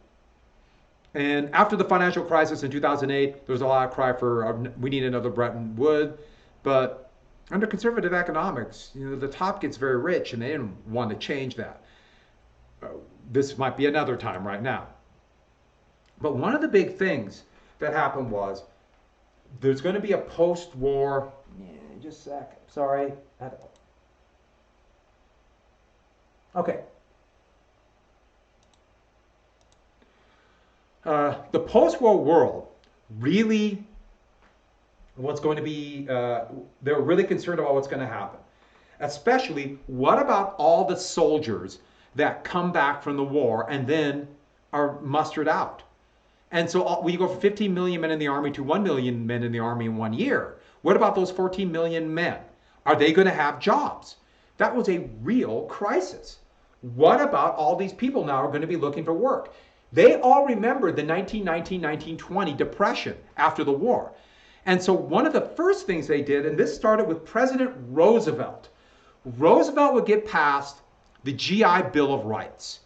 And after the financial crisis in 2008, there was a lot of cry for we need another Bretton Woods, but Under conservative economics, the top gets very rich, and they didn't want to change that. This might be another time right now. But one of the big things that happened was there's going to be a post-war. Just a sec. Sorry. Okay. The post-war world really, what's going to be, they're really concerned about what's going to happen. Especially, what about all the soldiers that come back from the war and then are mustered out? And so we go from 15 million men in the Army to 1 million men in the Army in 1 year. What about those 14 million men? Are they going to have jobs? That was a real crisis. What about all these people now are going to be looking for work? They all remember the 1919-1920 depression after the war. And so one of the first things they did, and this started with President Roosevelt. Roosevelt would get passed the GI Bill of Rights.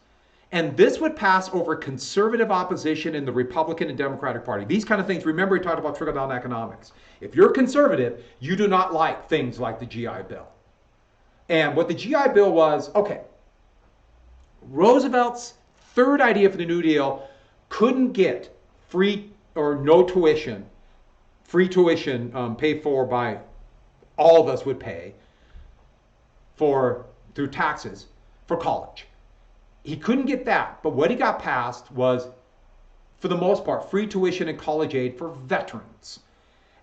And this would pass over conservative opposition in the Republican and Democratic Party. These kind of things, remember we talked about trickle-down economics. If you're conservative, you do not like things like the GI Bill. And what the GI Bill was, okay, Roosevelt's third idea for the New Deal couldn't get free or no tuition, free tuition paid for by all of us would pay through taxes for college. He couldn't get that, but what he got passed was, for the most part, free tuition and college aid for veterans.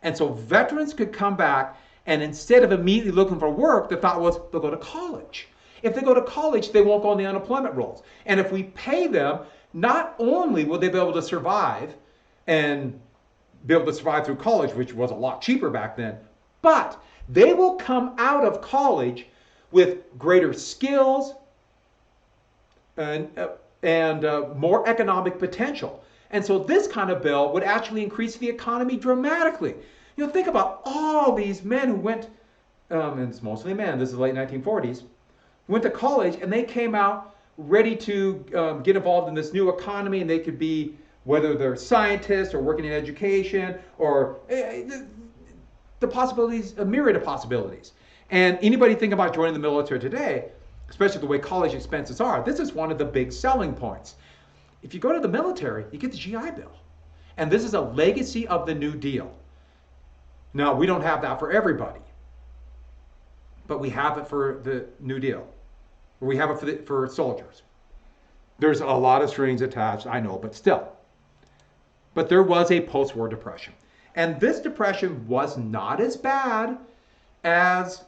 And so veterans could come back, and instead of immediately looking for work, the thought was they'll go to college. If they go to college, they won't go on the unemployment rolls. And if we pay them, not only will they be able to survive and be able to survive through college, which was a lot cheaper back then, but they will come out of college with greater skills, and more economic potential. And so this kind of bill would actually increase the economy dramatically. Think about all these men who went, and it's mostly men, this is the late 1940s, went to college and they came out ready to get involved in this new economy, and they could be, whether they're scientists or working in education or the possibilities, a myriad of possibilities. And anybody think about joining the military today, especially the way college expenses are, this is one of the big selling points. If you go to the military, you get the GI Bill. And this is a legacy of the New Deal. Now, we don't have that for everybody, but we have it for the New Deal. We have it for soldiers. There's a lot of strings attached, I know, but still. But there was a post-war depression. And this depression was not as bad as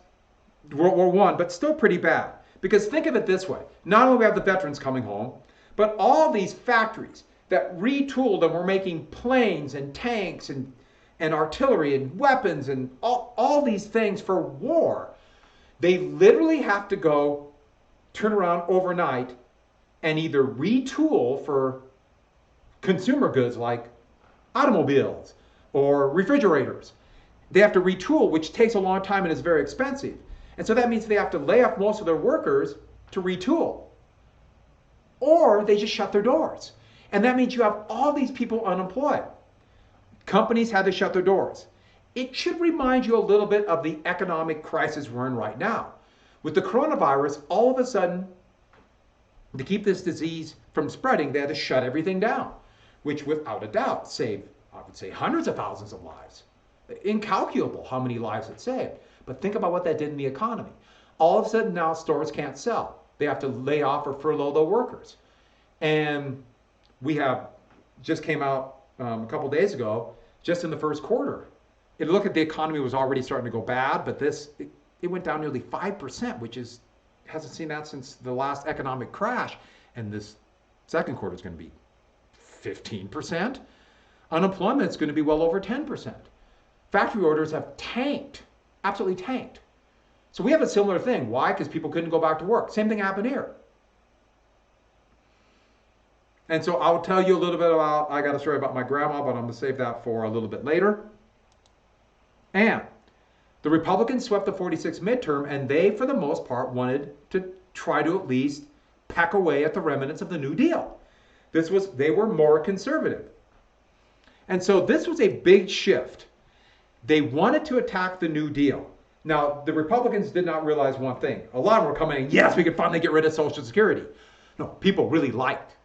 World War I, but still pretty bad. Because think of it this way, not only do we have the veterans coming home, but all these factories that retooled and were making planes and tanks and artillery and weapons and all these things for war, they literally have to go turn around overnight and either retool for consumer goods like automobiles or refrigerators. They have to retool, which takes a long time and is very expensive. And so that means they have to lay off most of their workers to retool. Or they just shut their doors. And that means you have all these people unemployed. Companies had to shut their doors. It should remind you a little bit of the economic crisis we're in right now. With the coronavirus, all of a sudden, to keep this disease from spreading, they had to shut everything down, which without a doubt saved, I would say, hundreds of thousands of lives. Incalculable how many lives it saved. But think about what that did in the economy. All of a sudden now stores can't sell. They have to lay off or furlough their workers. And we have, just came out a couple days ago, just in the first quarter. It looked like the economy was already starting to go bad, but it went down nearly 5%, which hasn't seen that since the last economic crash. And this second quarter is going to be 15%. Unemployment is going to be well over 10%. Factory orders have tanked. Absolutely tanked. So we have a similar thing. Why? Because people couldn't go back to work. Same thing happened here. And so I'll tell you a little bit about, I got a story about my grandma, but I'm going to save that for a little bit later. And the Republicans swept the 46th midterm, and they, for the most part, wanted to try to at least peck away at the remnants of the New Deal. They were more conservative. And so this was a big shift. They wanted to attack the New Deal. Now, the Republicans did not realize one thing. A lot of them were coming in, yes, we can finally get rid of Social Security. No, people really liked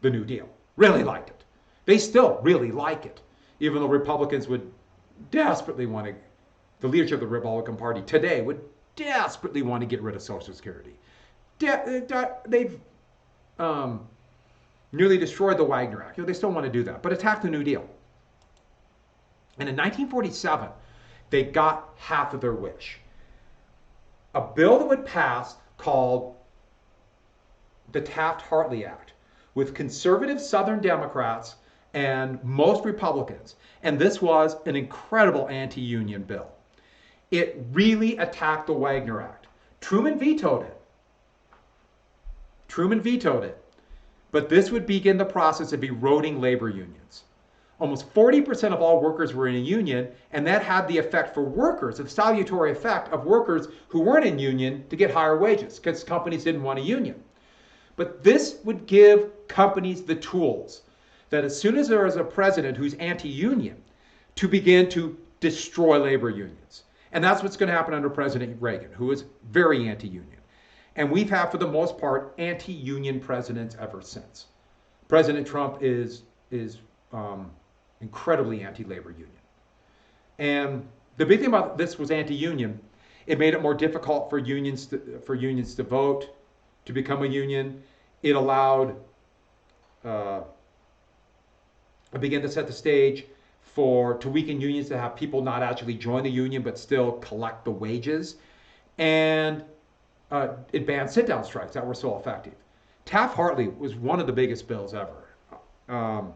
the New Deal, really liked it. They still really like it, even though Republicans would desperately want to, the leadership of the Republican Party today would desperately want to get rid of Social Security. They've nearly destroyed the Wagner Act. They still want to do that, but attack the New Deal. And in 1947, they got half of their wish. A bill that would pass called the Taft-Hartley Act, with conservative Southern Democrats and most Republicans. And this was an incredible anti-union bill. It really attacked the Wagner Act. Truman vetoed it. But this would begin the process of eroding labor unions. Almost 40% of all workers were in a union, and that had the effect for workers, the salutary effect of workers who weren't in union to get higher wages because companies didn't want a union. But this would give companies the tools that as soon as there is a president who's anti-union, to begin to destroy labor unions. And that's what's going to happen under President Reagan, who is very anti-union. And we've had, for the most part, anti-union presidents ever since. President Trump is incredibly anti-labor union. And the big thing about this was anti-union. It made it more difficult for unions to vote, to become a union. It allowed, it began to set the stage to weaken unions, to have people not actually join the union but still collect the wages. And it banned sit-down strikes that were so effective. Taft-Hartley was one of the biggest bills ever.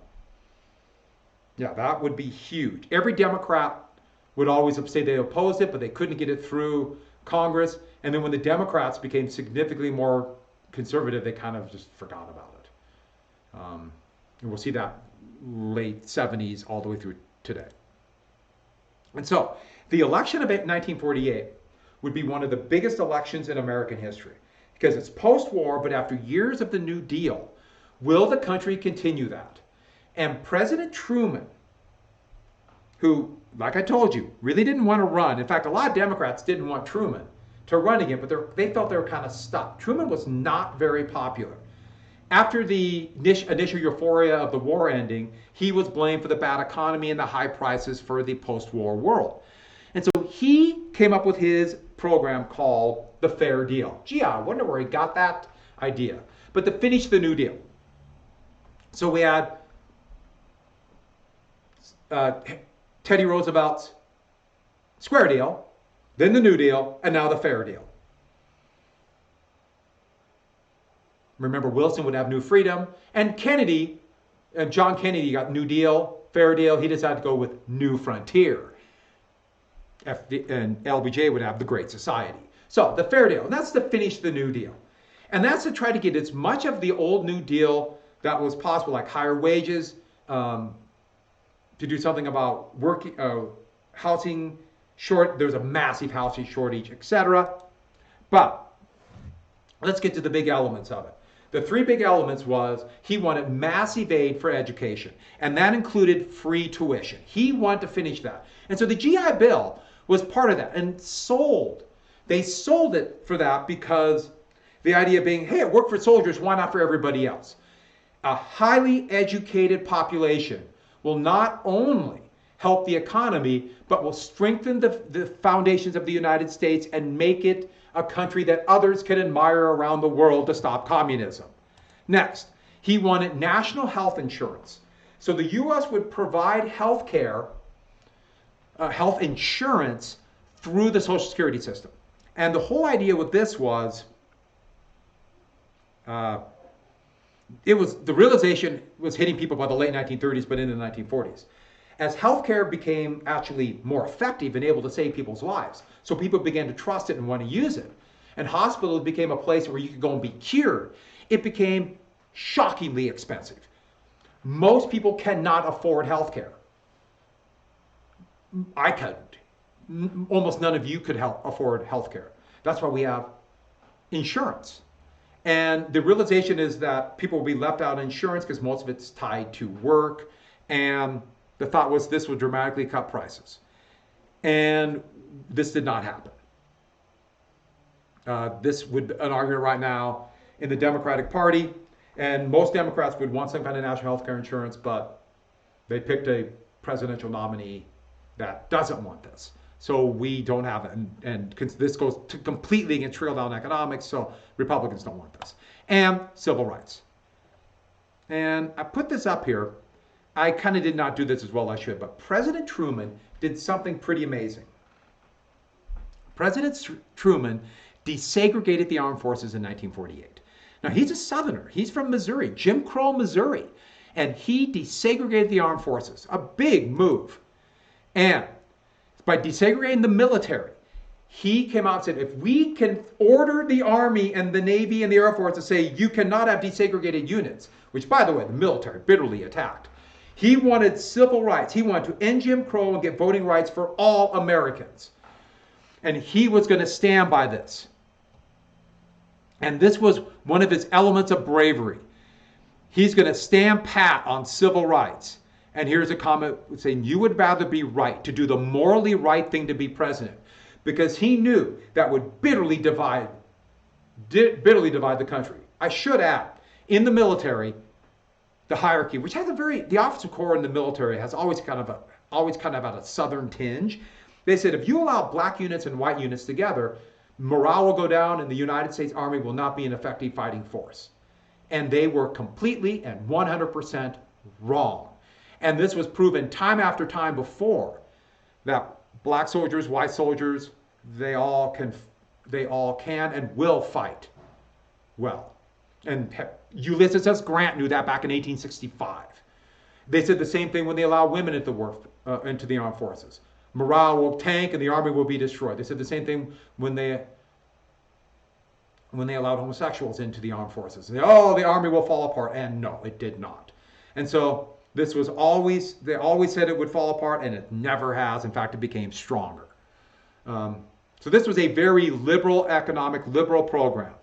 Yeah, that would be huge. Every Democrat would always say they opposed it, but they couldn't get it through Congress. And then when the Democrats became significantly more conservative, they kind of just forgot about it. And we'll see that late 70s all the way through today. And so the election of 1948 would be one of the biggest elections in American history because it's post-war, but after years of the New Deal, will the country continue that? And President Truman, who, like I told you, really didn't want to run. In fact, a lot of Democrats didn't want Truman to run again, but they felt they were kind of stuck. Truman was not very popular. After the initial euphoria of the war ending, he was blamed for the bad economy and the high prices for the post-war world. And so he came up with his program called the Fair Deal. Gee, I wonder where he got that idea. But to finish the New Deal. So we had Teddy Roosevelt's Square Deal, then the New Deal, and now the Fair Deal. Remember, Wilson would have New Freedom, and John Kennedy got New Deal, Fair Deal. He decided to go with New Frontier. And LBJ would have the Great Society. So the Fair Deal, and that's to finish the New Deal. And that's to try to get as much of the old New Deal that was possible, like higher wages, to do something about housing short. There's a massive housing shortage, etc. But let's get to the big elements of it. The three big elements was he wanted massive aid for education, and that included free tuition. He wanted to finish that. And so the GI Bill was part of that and sold. They sold it for that because the idea being, hey, it worked for soldiers, why not for everybody else? A highly educated population will not only help the economy, but will strengthen the foundations of the United States and make it a country that others can admire around the world to stop communism. Next, he wanted national health insurance. So the U.S. would provide health care, health insurance through the Social Security system. And the whole idea with this was, the realization was hitting people by the late 1930s, but into the 1940s. As healthcare became actually more effective and able to save people's lives, so people began to trust it and want to use it, and hospitals became a place where you could go and be cured, it became shockingly expensive. Most people cannot afford healthcare. I couldn't. Almost none of you could afford healthcare. That's why we have insurance. And the realization is that people will be left out of insurance because most of it's tied to work. And the thought was this would dramatically cut prices. And this did not happen. This would be an argument right now in the Democratic Party, and most Democrats would want some kind of national health care insurance, but they picked a presidential nominee that doesn't want this. So we don't have it, and this goes to completely against trickle-down economics, so Republicans don't want this. And civil rights. And I put this up here. I kind of did not do this as well as I should, but President Truman did something pretty amazing. President Truman desegregated the armed forces in 1948. Now, he's a Southerner. He's from Missouri, Jim Crow, Missouri. And he desegregated the armed forces, a big move. And by desegregating the military, he came out and said, if we can order the Army and the Navy and the Air Force to say, you cannot have desegregated units, which, by the way, the military bitterly attacked. He wanted civil rights. He wanted to end Jim Crow and get voting rights for all Americans. And he was going to stand by this. And this was one of his elements of bravery. He's going to stand pat on civil rights. And here's a comment saying, you would rather be right, to do the morally right thing to be president. Because he knew that would bitterly divide the country. I should add, in the military, the hierarchy, which has the officer corps in the military has always kind of had a Southern tinge. They said, if you allow black units and white units together, morale will go down and the United States Army will not be an effective fighting force. And they were completely and 100% wrong. And this was proven time after time before, that black soldiers, white soldiers, they all can and will fight well. And Ulysses S. Grant knew that back in 1865. They said the same thing when they allowed women into the armed forces. Morale will tank and the army will be destroyed. They said the same thing when they allowed homosexuals into the armed forces. The army will fall apart. And no, it did not. And so this was they always said it would fall apart, and it never has. In fact, it became stronger. So this was a very liberal program.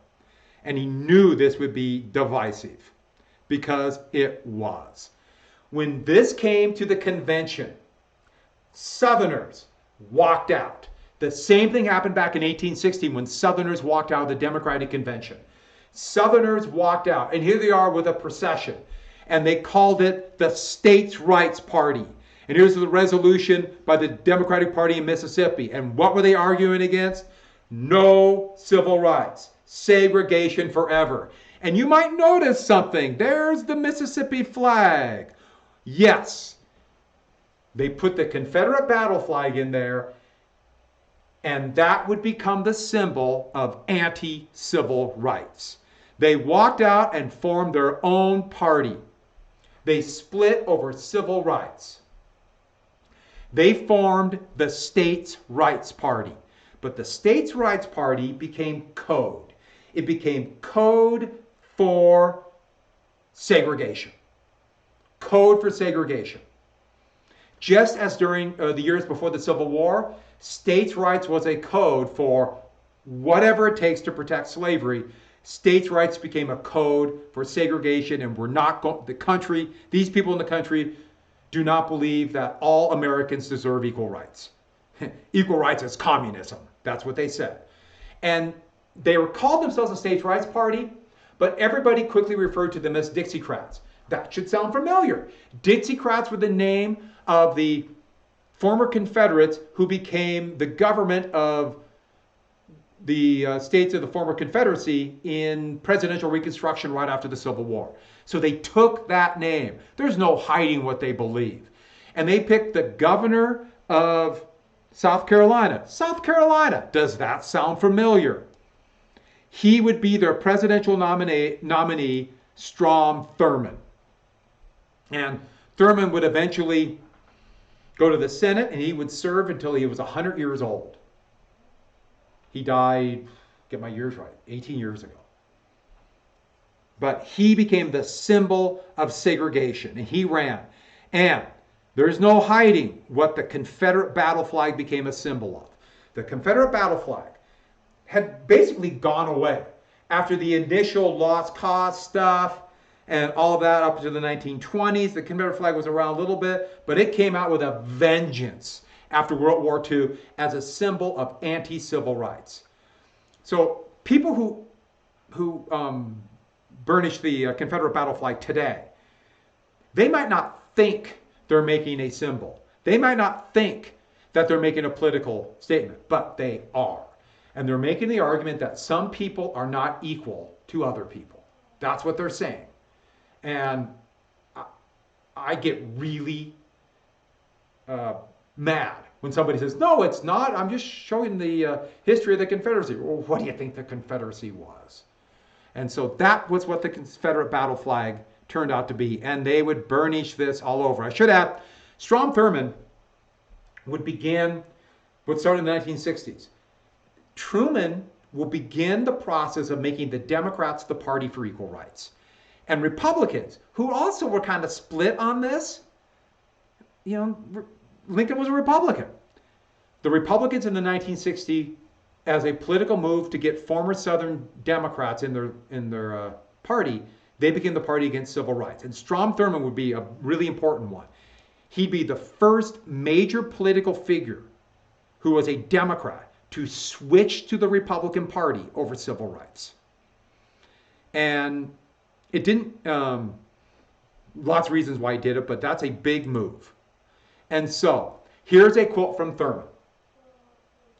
And he knew this would be divisive, because it was. When this came to the convention, Southerners walked out. The same thing happened back in 1860 when Southerners walked out of the Democratic Convention. Southerners walked out, and here they are with a procession. And they called it the States' Rights Party. And here's the resolution by the Democratic Party in Mississippi. And what were they arguing against? No civil rights. Segregation forever. And you might notice something. There's the Mississippi flag. Yes. They put the Confederate battle flag in there, and that would become the symbol of anti-civil rights. They walked out and formed their own party. They split over civil rights. They formed the States' Rights Party. But the States' Rights Party became code. It became code for segregation. Code for segregation. Just as during the years before the Civil War, states' rights was a code for whatever it takes to protect slavery. States' rights became a code for segregation, and these people in the country do not believe that all Americans deserve equal rights. Equal rights is communism. That's what they said. And they called themselves a States' Rights Party, but everybody quickly referred to them as Dixiecrats. That should sound familiar. Dixiecrats were the name of the former Confederates who became the government of the states of the former Confederacy in presidential Reconstruction right after the Civil War. So they took that name. There's no hiding what they believe. And they picked the governor of South Carolina. South Carolina, does that sound familiar? He would be their presidential nominee, Strom Thurmond. And Thurmond would eventually go to the Senate, and he would serve until he was 100 years old. He died, get my years right, 18 years ago. But he became the symbol of segregation, and he ran. And there's no hiding what the Confederate battle flag became a symbol of. The Confederate battle flag had basically gone away after the initial lost cause stuff and all of that up to the 1920s. The Confederate flag was around a little bit, but it came out with a vengeance. after World War II as a symbol of anti-civil rights. So people who burnish the Confederate battle flag today, they might not think they're making a symbol. They might not think that they're making a political statement, but they are. And they're making the argument that some people are not equal to other people. That's what they're saying. And I get really mad when somebody says, no, it's not. I'm just showing the history of the Confederacy. Well, what do you think the Confederacy was? And so that was what the Confederate battle flag turned out to be. And they would burnish this all over. I should add, Strom Thurmond would start in the 1960s. Truman will begin the process of making the Democrats the party for equal rights. And Republicans, who also were kind of split on this, Lincoln was a Republican. The Republicans in the 1960s, as a political move to get former Southern Democrats in their party, they became the party against civil rights. And Strom Thurmond would be a really important one. He'd be the first major political figure who was a Democrat to switch to the Republican Party over civil rights. And it didn't, lots of reasons why he did it, but that's a big move. And so here's a quote from Thurmond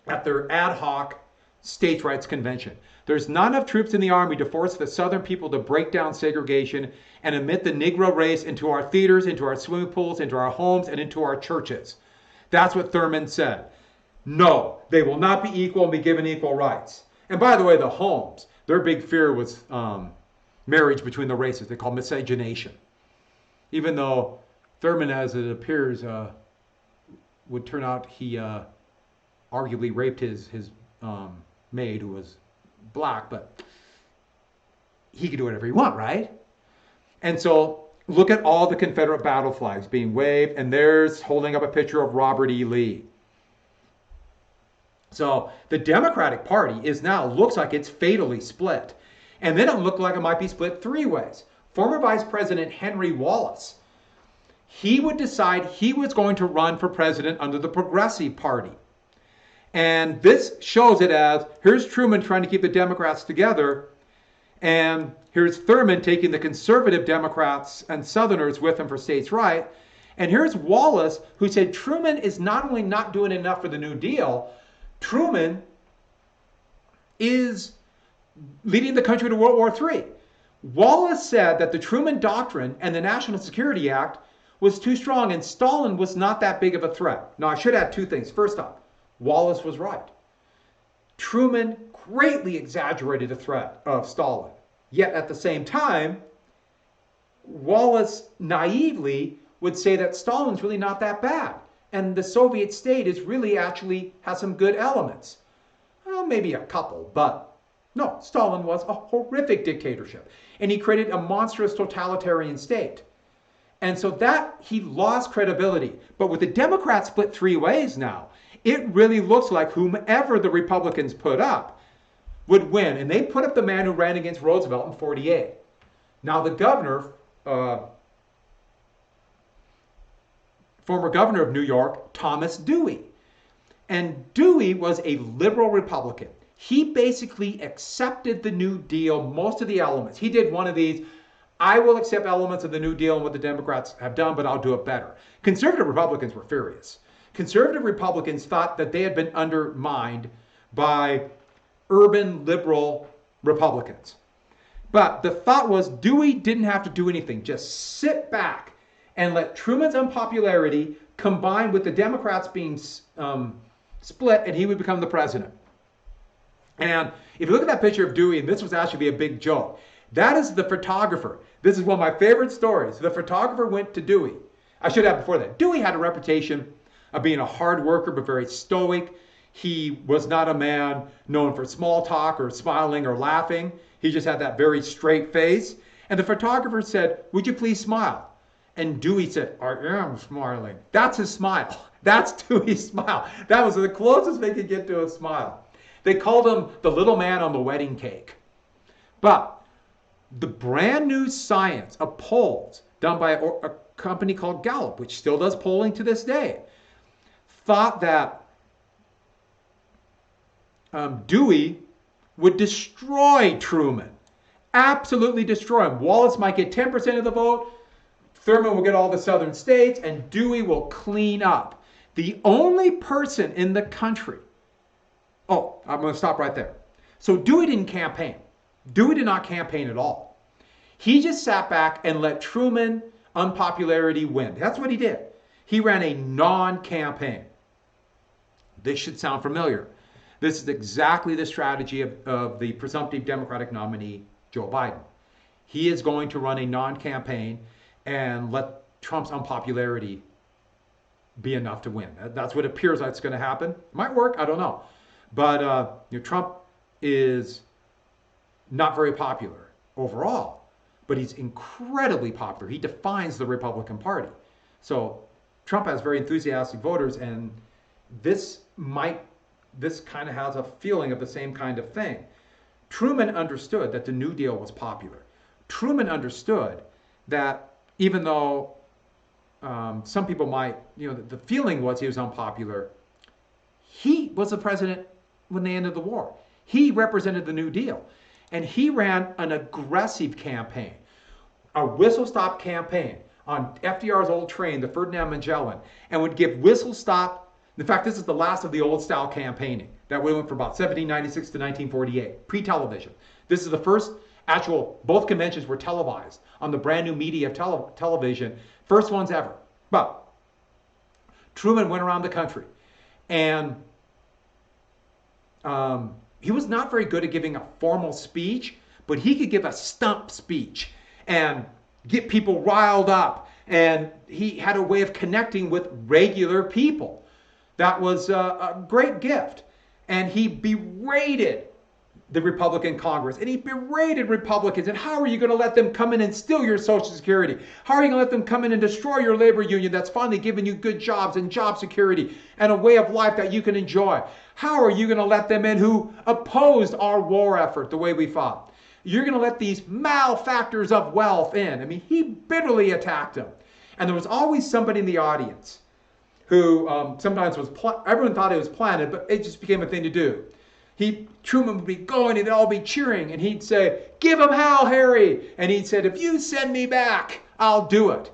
at their ad hoc states' rights convention. There's not enough troops in the Army to force the Southern people to break down segregation and admit the Negro race into our theaters, into our swimming pools, into our homes, and into our churches. That's what Thurmond said. No, they will not be equal and be given equal rights. And by the way, the homes, their big fear was marriage between the races. They call miscegenation. Even though Thurmond, as it appears, would turn out he arguably raped his maid who was black, but he could do whatever he want, right? And so look at all the Confederate battle flags being waved, and there's holding up a picture of Robert E. Lee. So the Democratic Party looks like it's fatally split. And then it looked like it might be split three ways. Former Vice President Henry Wallace, he would decide he was going to run for president under the Progressive Party. And this shows it as, here's Truman trying to keep the Democrats together, and here's Thurmond taking the conservative Democrats and Southerners with him for states' rights. And here's Wallace, who said Truman is not only not doing enough for the New Deal, Truman is leading the country to World War III. Wallace said that the Truman Doctrine and the National Security Act was too strong, and Stalin was not that big of a threat. Now, I should add two things. First off, Wallace was right. Truman greatly exaggerated the threat of Stalin. Yet at the same time, Wallace naively would say that Stalin's really not that bad. And the Soviet state is really actually has some good elements. Well, maybe a couple, but no, Stalin was a horrific dictatorship. And he created a monstrous totalitarian state. And so that he lost credibility. But with the Democrats split three ways now, it really looks like whomever the Republicans put up would win. And they put up the man who ran against Roosevelt in 1948. Now the governor, former governor of New York, Thomas Dewey. And Dewey was a liberal Republican. He basically accepted the New Deal, most of the elements. He did one of these, I will accept elements of the New Deal and what the Democrats have done, but I'll do it better. Conservative Republicans were furious. Conservative Republicans thought that they had been undermined by urban liberal Republicans. But the thought was Dewey didn't have to do anything. Just sit back and let Truman's unpopularity combine with the Democrats being split, and he would become the president. And if you look at that picture of Dewey, and this was actually a big joke, that is the photographer. This is one of my favorite stories. The photographer went to Dewey. I should have before that. Dewey had a reputation of being a hard worker, but very stoic. He was not a man known for small talk or smiling or laughing. He just had that very straight face. And the photographer said, "Would you please smile?" And Dewey said, "I am smiling." That's his smile. That's Dewey's smile. That was the closest they could get to a smile. They called him the little man on the wedding cake. But the brand new science of polls done by a company called Gallup, which still does polling to this day, thought that Dewey would destroy Truman, absolutely destroy him. Wallace might get 10% of the vote, Thurman will get all the southern states, and Dewey will clean up. The only person in the country, oh, I'm going to stop right there. So Dewey didn't campaign. Dewey did not campaign at all. He just sat back and let Truman unpopularity win. That's what he did. He ran a non-campaign. This should sound familiar. This is exactly the strategy of the presumptive Democratic nominee, Joe Biden. He is going to run a non-campaign and let Trump's unpopularity be enough to win. That's what appears like it's going to happen. It might work, I don't know. But Trump is not very popular overall, but he's incredibly popular. He defines the Republican Party. So Trump has very enthusiastic voters, and this kind of has a feeling of the same kind of thing. Truman understood that the New Deal was popular. Truman understood that even though some people might, the feeling was he was unpopular, he was the president when they ended the war. He represented the New Deal. And he ran an aggressive campaign, a whistle-stop campaign on FDR's old train, the Ferdinand Magellan, and would give whistle-stop. In fact, this is the last of the old-style campaigning that went from about 1796 to 1948, pre-television. This is the first actual, both conventions were televised on the brand new media of television, first ones ever. But Truman went around the country, and he was not very good at giving a formal speech, but he could give a stump speech and get people riled up. And he had a way of connecting with regular people. That was a great gift. And he berated the Republican Congress, and he berated Republicans. And how are you going to let them come in and steal your Social Security? How are you going to let them come in and destroy your labor union that's finally giving you good jobs and job security and a way of life that you can enjoy? How are you going to let them in who opposed our war effort the way we fought? You're going to let these malefactors of wealth in. I mean, he bitterly attacked them. And there was always somebody in the audience who sometimes was, everyone thought it was planted, but it just became a thing to do. Truman would be going and they'd all be cheering, and he'd say, "Give him hell, Harry." And he'd say, "If you send me back, I'll do it."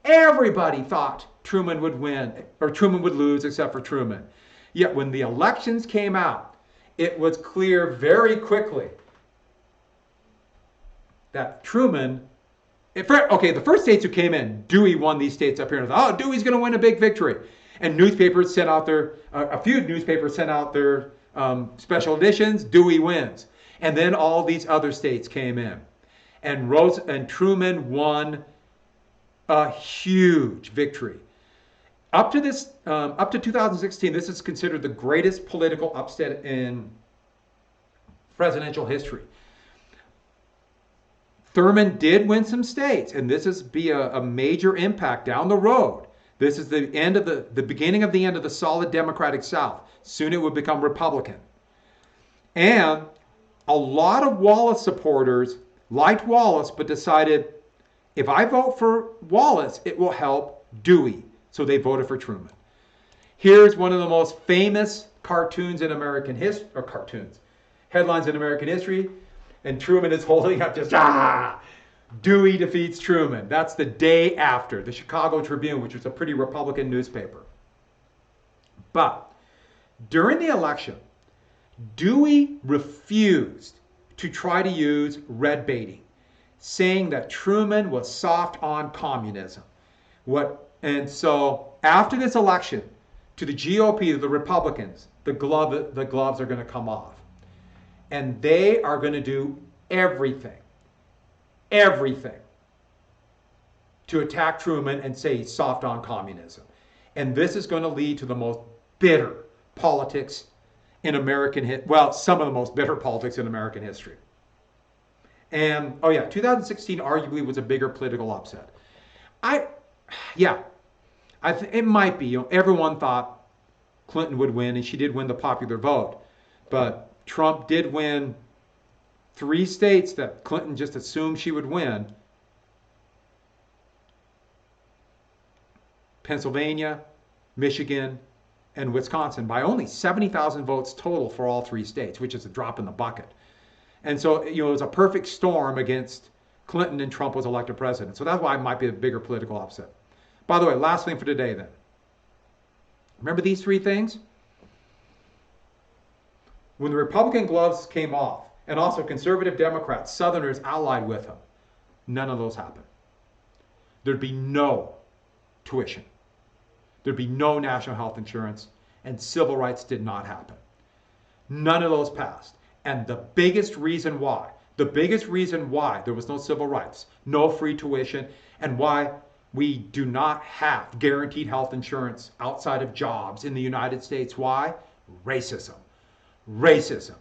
Everybody thought Truman would win, or Truman would lose, except for Truman. Yet when the elections came out, it was clear very quickly that Truman, the first states who came in, Dewey won these states up here. And thought, Dewey's going to win a big victory. And newspapers sent out a few newspapers sent out their special editions, Dewey wins. And then all these other states came in. And Truman won a huge victory. Up to 2016, this is considered the greatest political upset in presidential history. Thurman did win some states, and this is be a major impact down the road. This is the end of the beginning of the end of the solid Democratic South. Soon it would become Republican. And a lot of Wallace supporters liked Wallace, but decided, if I vote for Wallace, it will help Dewey. So they voted for Truman. Here's one of the most famous cartoons in American history, or headlines in American history. And Truman is holding up just, Dewey defeats Truman. That's the day after, the Chicago Tribune, which was a pretty Republican newspaper. But during the election, Dewey refused to try to use red baiting, saying that Truman was soft on communism. And so after this election, to the GOP, to the Republicans, the gloves are going to come off. And they are going to do everything to attack Truman and say he's soft on communism. And this is going to lead to the most bitter politics in American history. Well, some of the most bitter politics in American history. And, 2016 arguably was a bigger political upset. It might be. Everyone thought Clinton would win, and she did win the popular vote. But Trump did win 3 states that Clinton just assumed she would win. Pennsylvania, Michigan, and Wisconsin by only 70,000 votes total for all three states, which is a drop in the bucket. And so, it was a perfect storm against Clinton, and Trump was elected president. So that's why it might be a bigger political upset. By the way, last thing for today then. Remember these three things? When the Republican gloves came off, and also conservative Democrats, Southerners allied with them, none of those happened. There'd be no tuition. There'd be no national health insurance, and civil rights did not happen. None of those passed. And the biggest reason why there was no civil rights, no free tuition, and why we do not have guaranteed health insurance outside of jobs in the United States. Why? Racism. Racism.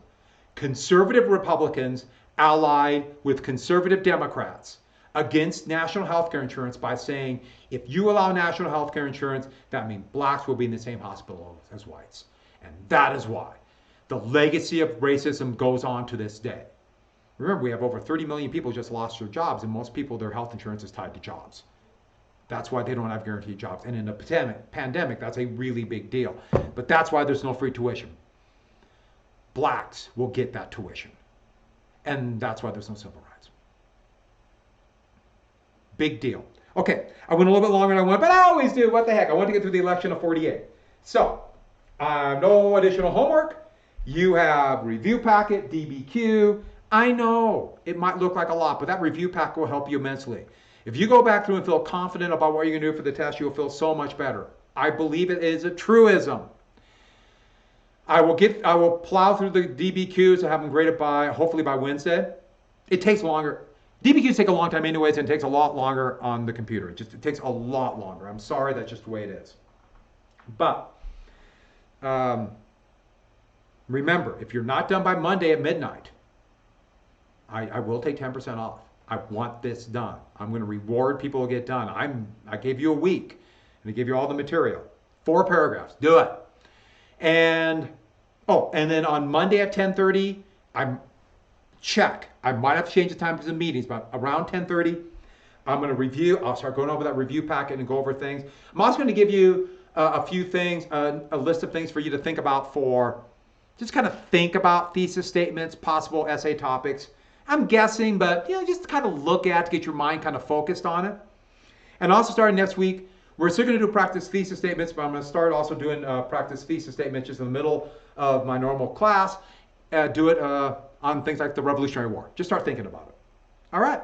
Conservative Republicans allied with conservative Democrats against national health care insurance by saying, if you allow national health care insurance, that means blacks will be in the same hospital as whites. And that is why the legacy of racism goes on to this day. Remember, we have over 30 million people just lost their jobs, and most people, their health insurance is tied to jobs. That's why they don't have guaranteed jobs. And in a pandemic, that's a really big deal. But that's why there's no free tuition. Blacks will get that tuition. And that's why there's no civil rights. Big deal. Okay, I went a little bit longer than I went, but I always do. What the heck? I want to get through the election of 48. So, no additional homework. You have review packet, DBQ. I know it might look like a lot, but that review packet will help you immensely. If you go back through and feel confident about what you're going to do for the test, you'll feel so much better. I believe it is a truism. I will plow through the DBQs and have them graded hopefully by Wednesday. It takes longer. DBQs take a long time anyways, and it takes a lot longer on the computer. It takes a lot longer. I'm sorry, that's just the way it is. But remember, if you're not done by Monday at midnight, I will take 10% off. I want this done. I'm going to reward people who get done. I gave you a week, and I gave you all the material. 4 paragraphs. Do it. And then on Monday at 10:30, I might have to change the time for some meetings, but around 10:30, I'm going to review. I'll start going over that review packet and go over things. I'm also going to give you a few things, a list of things for you to think about just kind of think about thesis statements, possible essay topics. I'm guessing, but just kind of look at to get your mind kind of focused on it. And also starting next week, we're still going to do practice thesis statements, but I'm going to start also doing practice thesis statements just in the middle of my normal class. Do it on things like the Revolutionary War. Just start thinking about it. All right.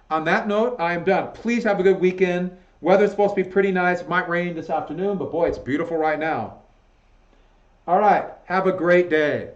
On that note, I am done. Please have a good weekend. Weather's supposed to be pretty nice. It might rain this afternoon, but boy, it's beautiful right now. All right. Have a great day.